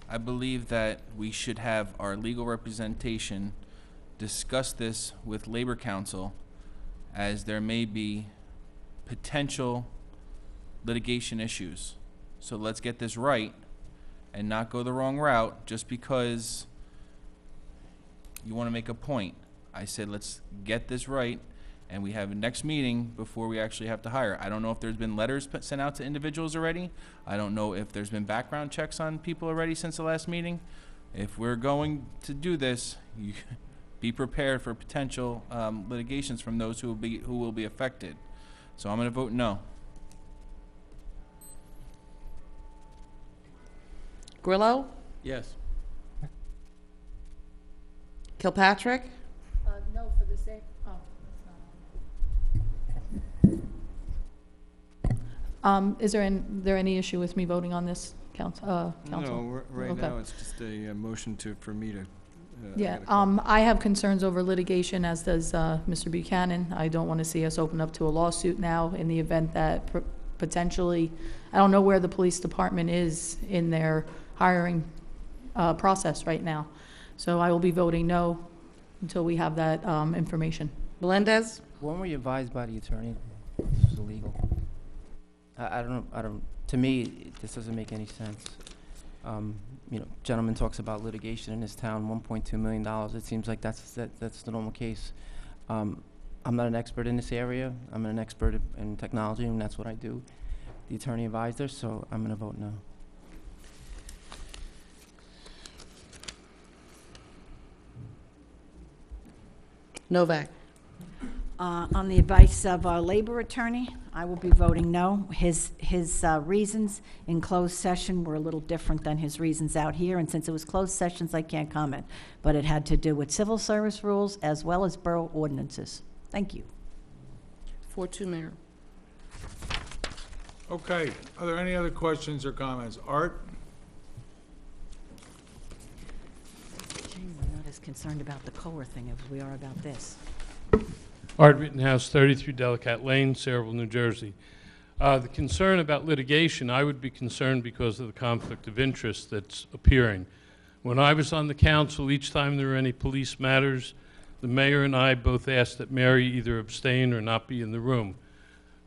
I believe that we should have our legal representation discuss this with Labor Council, as there may be potential litigation issues. So let's get this right and not go the wrong route just because you want to make a point. I said, let's get this right, and we have a next meeting before we actually have to hire. I don't know if there's been letters sent out to individuals already. I don't know if there's been background checks on people already since the last meeting. If we're going to do this, you be prepared for potential litigations from those who will be affected. So I'm going to vote no. Grillo? Yes. Kilpatrick? No, for the sake, oh, that's not. Is there any issue with me voting on this, council? No, right Okay. now, it's just a motion for me to. Yeah, I have concerns over litigation, as does Mr. Buchanan. I don't want to see us open up to a lawsuit now in the event that potentially, I don't know where the police department is in their hiring process right now. So I will be voting no until we have that information. Melendez? When were you advised by the attorney this was illegal? I don't, to me, this doesn't make any sense. You know, gentleman talks about litigation in this town, $1.2 million. It seems like that's the normal case. I'm not an expert in this area. I'm an expert in technology, and that's what I do. The attorney advised her, so I'm going to vote no. Novak? On the advice of our labor attorney, I will be voting no. His reasons in closed session were a little different than his reasons out here, and since it was closed sessions, I can't comment. But it had to do with civil service rules as well as borough ordinances. Thank you. 4-2, Mayor. Okay, are there any other questions or comments? Art? Shame we're not as concerned about the COLA thing as we are about this. Art Rittenhouse, 33 Delacat Lane, Sayreville, New Jersey. The concern about litigation, I would be concerned because of the conflict of interest that's appearing. When I was on the council, each time there were any police matters, the mayor and I both asked that Mary either abstain or not be in the room,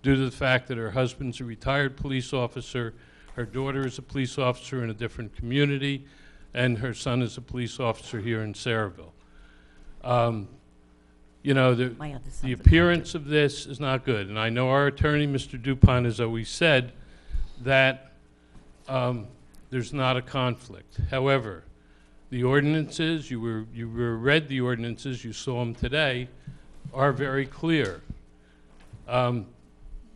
due to the fact that her husband's a retired police officer, her daughter is a police officer in a different community, and her son is a police officer here in Sayreville. You know, the appearance of this is not good. And I know our attorney, Mr. Dupont, has always said that there's not a conflict. However, the ordinances, you read the ordinances, you saw them today, are very clear. I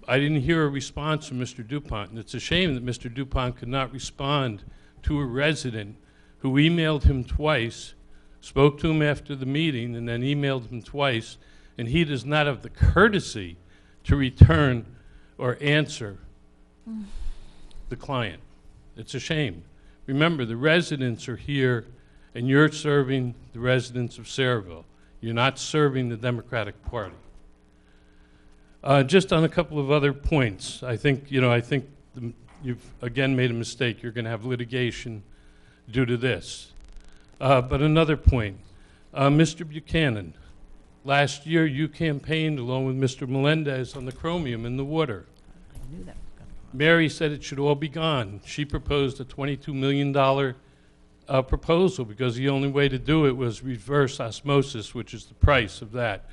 didn't hear a response from Mr. Dupont, and it's a shame that Mr. Dupont could not respond to a resident who emailed him twice, spoke to him after the meeting, and then emailed him twice, and he does not have the courtesy to return or answer the client. It's a shame. Remember, the residents are here, and you're serving the residents of Sayreville. You're not serving the Democratic Party. Just on a couple of other points, I think you've again made a mistake. You're going to have litigation due to this. But another point, Mr. Buchanan, last year you campaigned along with Mr. Melendez on the chromium in the water. I knew that was going to come up. Mary said it should all be gone. She proposed a $22 million proposal because the only way to do it was reverse osmosis, which is the price of that.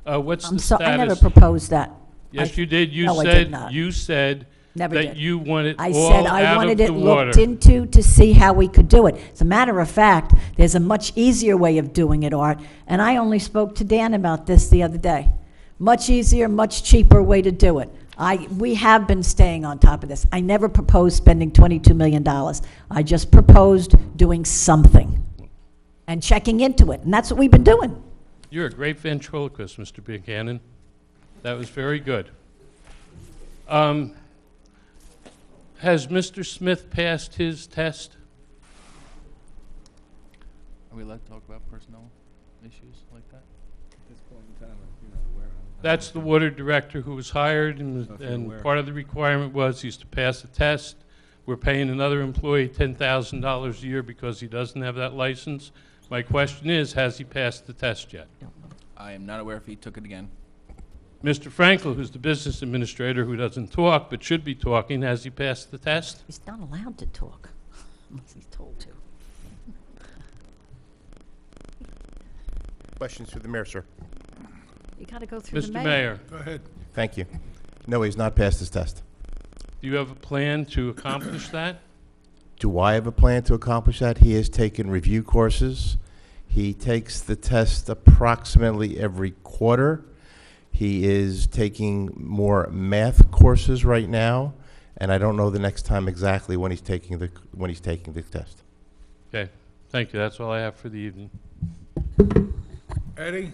What's the status? I never proposed that. Yes, you did. No, I did not. You said Never that did. you want it I all said I out wanted of it the looked water. into to see how we could do it. As a matter of fact, there's a much easier way of doing it, Art, and I only spoke to Dan about this the other day. Much easier, much cheaper way to do it. We have been staying on top of this. I never proposed spending $22 million. I just proposed doing something and checking into it, and that's what we've been doing. You're a great ventriloquist, Mr. Buchanan. That was very good. Has Mr. Smith passed his test? Are we allowed to talk about personnel issues like that? At this point in time, you're not aware of it. That's the water director who was hired, and If you're aware. part of the requirement was he's to pass the test. We're paying another employee $10,000 a year because he doesn't have that license. My question is, has he passed the test yet? I am not aware if he took it again. Mr. Frankel, who's the business administrator who doesn't talk but should be talking, has he passed the test? He's not allowed to talk unless he's told to. Questions through the mayor, sir? You got to go through the Mr. Mayor, Go ahead. Thank you. No, he's not passed his test. do you have a plan to accomplish that? Do I have a plan to accomplish that? He has taken review courses. He takes the test approximately every quarter. He is taking more math courses right now, and I don't know the next time exactly when he's taking the test. Okay, thank you. That's all I have for the evening. Eddie?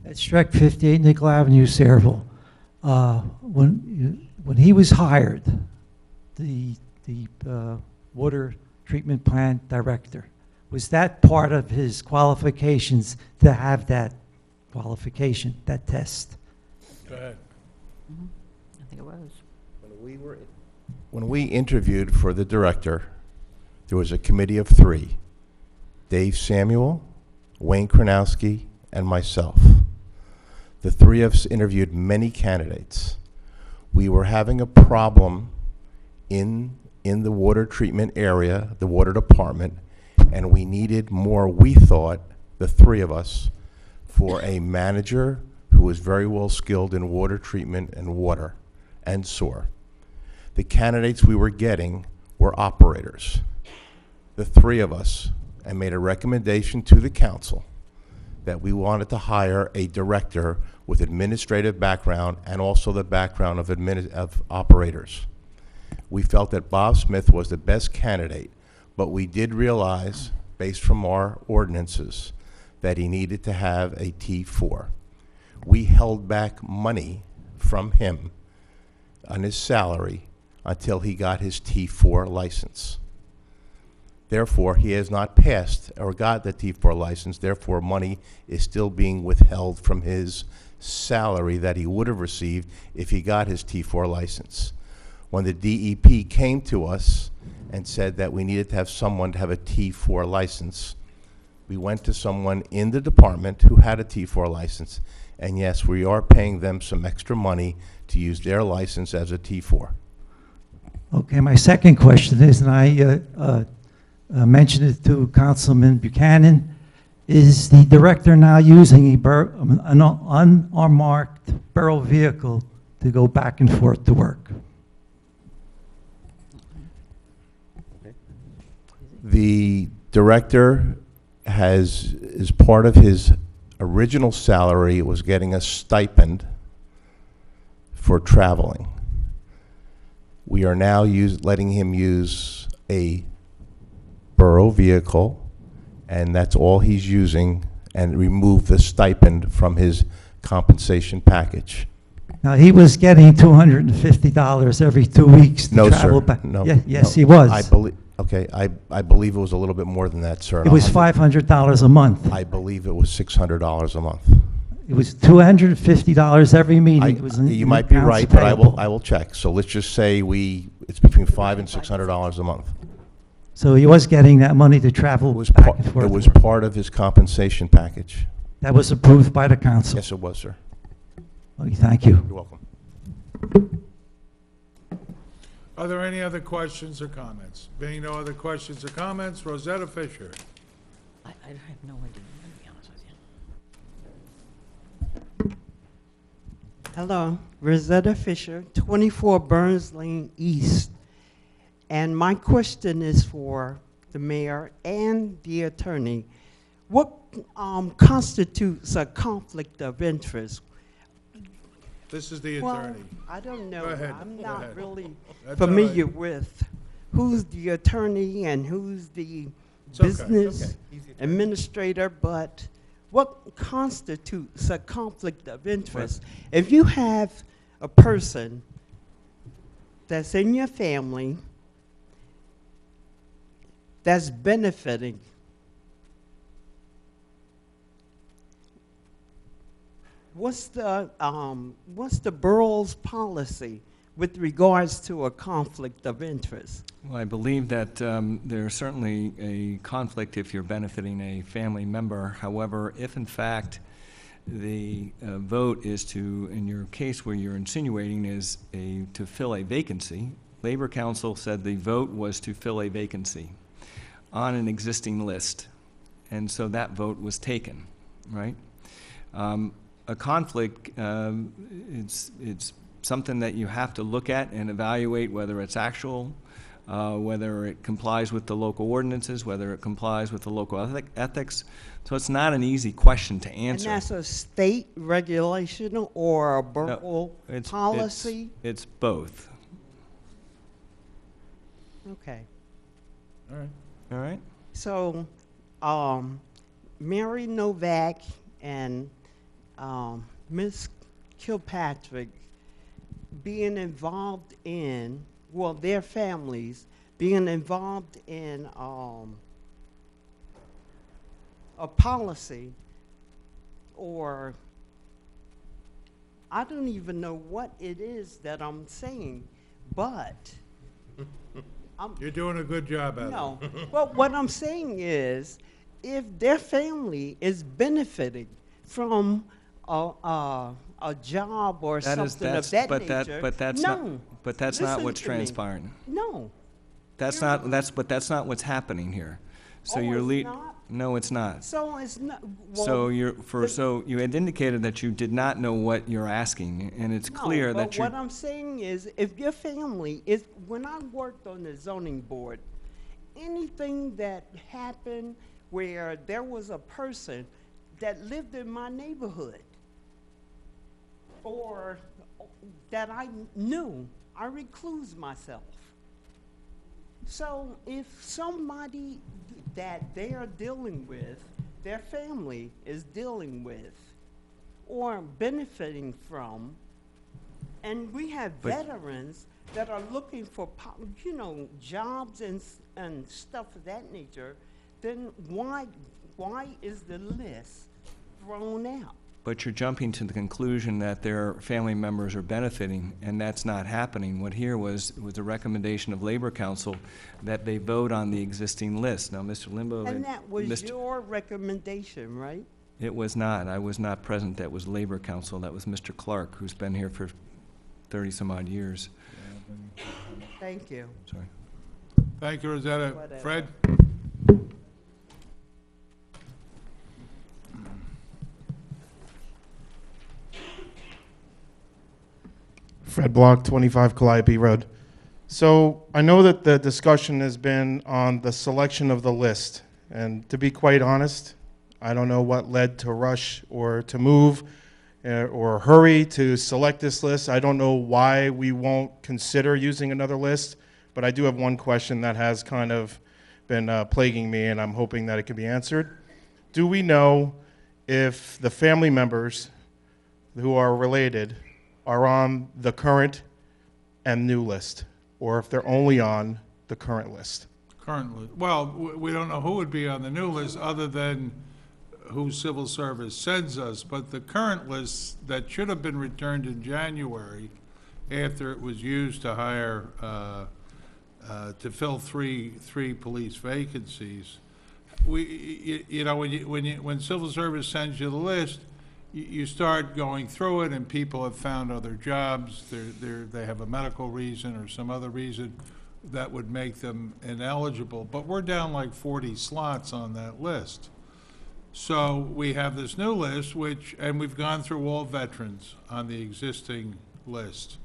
At Streck 58 Nickel Avenue, Sayreville. When he was hired, the water treatment plant director, was that part of his qualifications to have that qualification, that test? Go ahead. I think it was. When we interviewed for the director, there was a committee of three: Dave Samuel, Wayne Kronowski, and myself. The three of us interviewed many candidates. We were having a problem in the water treatment area, the water department, and we needed more, we thought, the three of us, for a manager who was very well skilled in water treatment and water and sewer. The candidates we were getting were operators. The three of us, I made a recommendation to the council that we wanted to hire a director with administrative background and also the background of operators. We felt that Bob Smith was the best candidate, but we did realize, based from our ordinances, that he needed to have a T4. We held back money from him on his salary until he got his T4 license. Therefore, he has not passed or got the T4 license. Therefore, money is still being withheld from his salary that he would have received if he got his T4 license. When the DEP came to us and said that we needed to have someone to have a T4 license, we went to someone in the department who had a T4 license. And yes, we are paying them some extra money to use their license as a T4. Okay, my second question is, and I mentioned it to Councilman Buchanan, is the director now using an unmarked borough vehicle to go back and forth to work? The director has, as part of his original salary, was getting a stipend for traveling. We are now letting him use a borough vehicle, and that's all he's using, and remove the stipend from his compensation package. Now, he was getting $250 every 2 weeks to No, travel sir. back. No. Yes, no. he was. I believe, okay, I believe it was a little bit more than that, sir. It was $500 a month. I believe it was $600 a month. It was $250 every meeting. It was in- You in might be accounts right, but payable. I will check. So let's just say it's between $500 and $600 a month. So he was getting that money to travel back and forth. It was part of his compensation package. That was approved by the council. Yes, it was, sir. Okay, thank you. You're welcome. Are there any other questions or comments? Being no other questions or comments, Rosetta Fisher. I have no idea, to be honest with you. Hello, Rosetta Fisher, 24 Burns Lane East. And my question is for the mayor and the attorney. What constitutes a conflict of interest? This is the Well, attorney. I don't know. Go ahead, I'm go not ahead. really That's all familiar right. with who's the attorney and who's the It's okay, business it's okay. He's the attorney. administrator, but what constitutes a conflict of interest? If you have a person that's in your family that's benefiting, what's the borough's policy with regards to a conflict of interest? Well, I believe that there's certainly a conflict if you're benefiting a family member. However, if in fact the vote is to, in your case where you're insinuating, is to fill a vacancy, Labor Council said the vote was to fill a vacancy on an existing list. And so that vote was taken, right? A conflict, it's something that you have to look at and evaluate whether it's actual, whether it complies with the local ordinances, whether it complies with the local ethics. So it's not an easy question to answer. And that's a state regulation or a borough policy? It's both. Okay. All right. All right. So, Mary Novak and Ms. Kilpatrick being involved in, well, their families being involved in a policy, or I don't even know what it is that I'm saying, but You're doing a good job at it. no. Well, what I'm saying is, if their family is benefiting from a job or something of that nature, but that's no. not Listen what's to me. transpiring. No. That's not what's happening here. So Oh, you're it's not? No, it's not. So it's not. So well, so you had indicated that you did not know what you're asking, and it's no, clear but that you. what I'm saying is, if your family is, when I worked on the zoning board, anything that happened where there was a person that lived in my neighborhood, or that I knew, I recluse myself. So if somebody that they are dealing with, their family is dealing with, or benefiting from, and we have veterans that are looking for, jobs and stuff of that nature, then why is the list thrown out? But you're jumping to the conclusion that their family members are benefiting, and that's not happening. What here was a recommendation of Labor Council that they vote on the existing list. Now, Mr. Limbo And that was your recommendation, right? It was not. I was not present. That was Labor Council. That was Mr. Clark, who's been here for 30-some-odd years. Thank you. Sorry. Thank you, Rosetta. Whatever. Fred? Fred Block, 25 Calliope Road. So I know that the discussion has been on the selection of the list. And to be quite honest, I don't know what led to rush or to move or hurry to select this list. I don't know why we won't consider using another list, but I do have one question that has kind of been plaguing me, and I'm hoping that it can be answered. Do we know if the family members who are related are on the current and new list, or if they're only on the current list? Currently, well, we don't know who would be on the new list other than who Civil Service sends us, but the current list that should have been returned in January after it was used to hire, to fill three police vacancies. When Civil Service sends you the list, you start going through it, and people have found other jobs, they have a medical reason or some other reason that would make them ineligible, but we're down like 40 slots on that list. So we have this new list, and we've gone through all veterans on the existing list.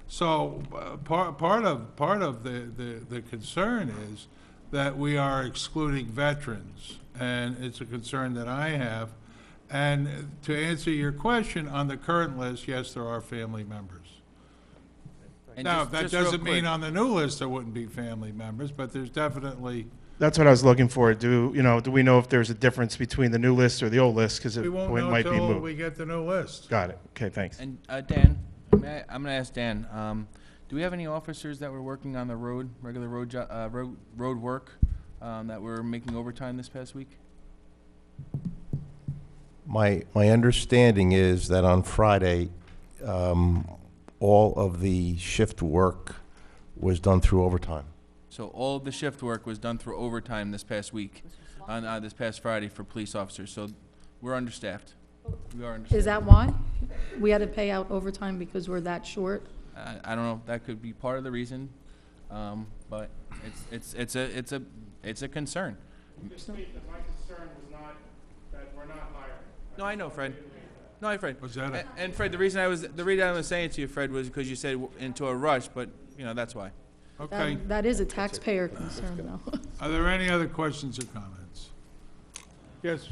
So part of the concern is that we are excluding veterans, and it's a concern that I have. And to answer your question, on the current list, yes, there are family members. And Now, just- that just real doesn't mean quick- on the new list there wouldn't be family members, but there's definitely, That's what I was looking for. Do we know if there's a difference between the new list or the old list? Because we it won't know might be until moot. we get the new list. Got it. Okay, thanks. And Dan, I'm going to ask Dan, do we have any officers that were working on the road, regular road work, that were making overtime this past week? My understanding is that on Friday, all of the shift work was done through overtime. So all of the shift work was done through overtime this past week, on this past Friday for police officers. So we're understaffed. We are understaffed. Is that why? We had to pay out overtime because we're that short? I don't know if that could be part of the reason, but it's a concern. Just state that my concern was not that we're not hiring. No, I know, Fred. No, Fred. Was that And Fred, the reason I was saying it to you, Fred, was because you said into a rush, but that's why. Okay. That is a taxpayer concern, though. Are there any other questions or comments? Yes?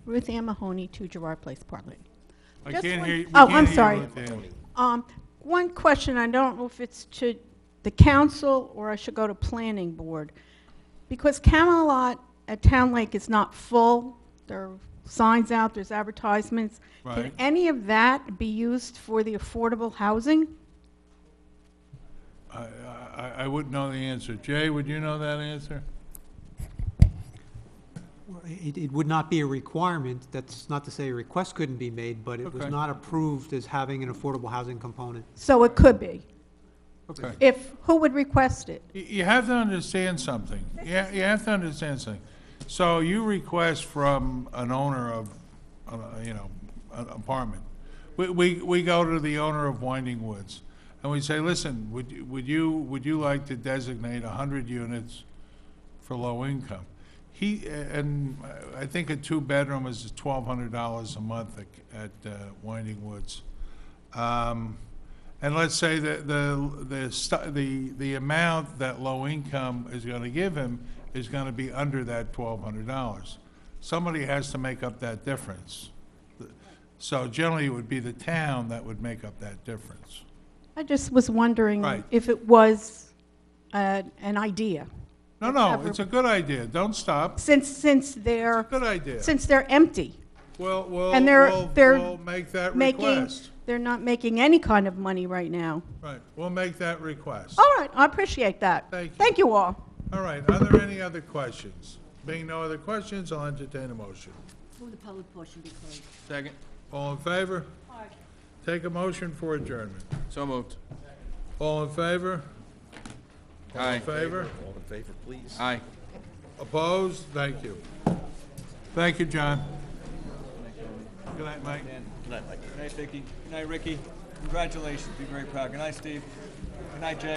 Ruth Ann Mahoney, 2 Gerard Place, Portland. I Just can't one- hear you. We Oh, can't I'm hear you, sorry. Ruth Ann. One question, I don't know if it's to the council or I should go to planning board. Because Camelot at Town Lake is not full, there are signs out, there's advertisements. Can Right. any of that be used for the affordable housing? I wouldn't know the answer. Jay, would you know that answer? It would not be a requirement. That's not to say a request couldn't be made, but it was Okay. not approved as having an affordable housing component. So it could be. Okay. Who would request it? You have to understand something. You have to understand something. So you request from an owner of, an apartment. We go to the owner of Winding Woods, and we say, listen, would you like to designate 100 units for low income? And I think a 2-bedroom is $1,200 a month at Winding Woods. And let's say that the amount that low income is going to give him is going to be under that $1,200. Somebody has to make up that difference. So generally, it would be the town that would make up that difference. I just was wondering Right. if it was an idea. No, it's a good idea. Don't stop. Since they're Good idea. since they're empty We'll and we'll make that request. they're not making any kind of money right now. Right, we'll make that request. All right, I appreciate that. Thank you all. All right, are there any other questions? Being no other questions, I'll entertain a motion. Move the public portion be closed. Second. All in favor? Take a motion for adjournment. So moved. All in favor? All Aye. in favor? All in favor, please. Aye. Opposed? Thank you. Thank you, John. Good night, Mike. Good night, Vicki. Good night, Ricky. Congratulations. Be very proud. Good night, Steve. Good night, Jay.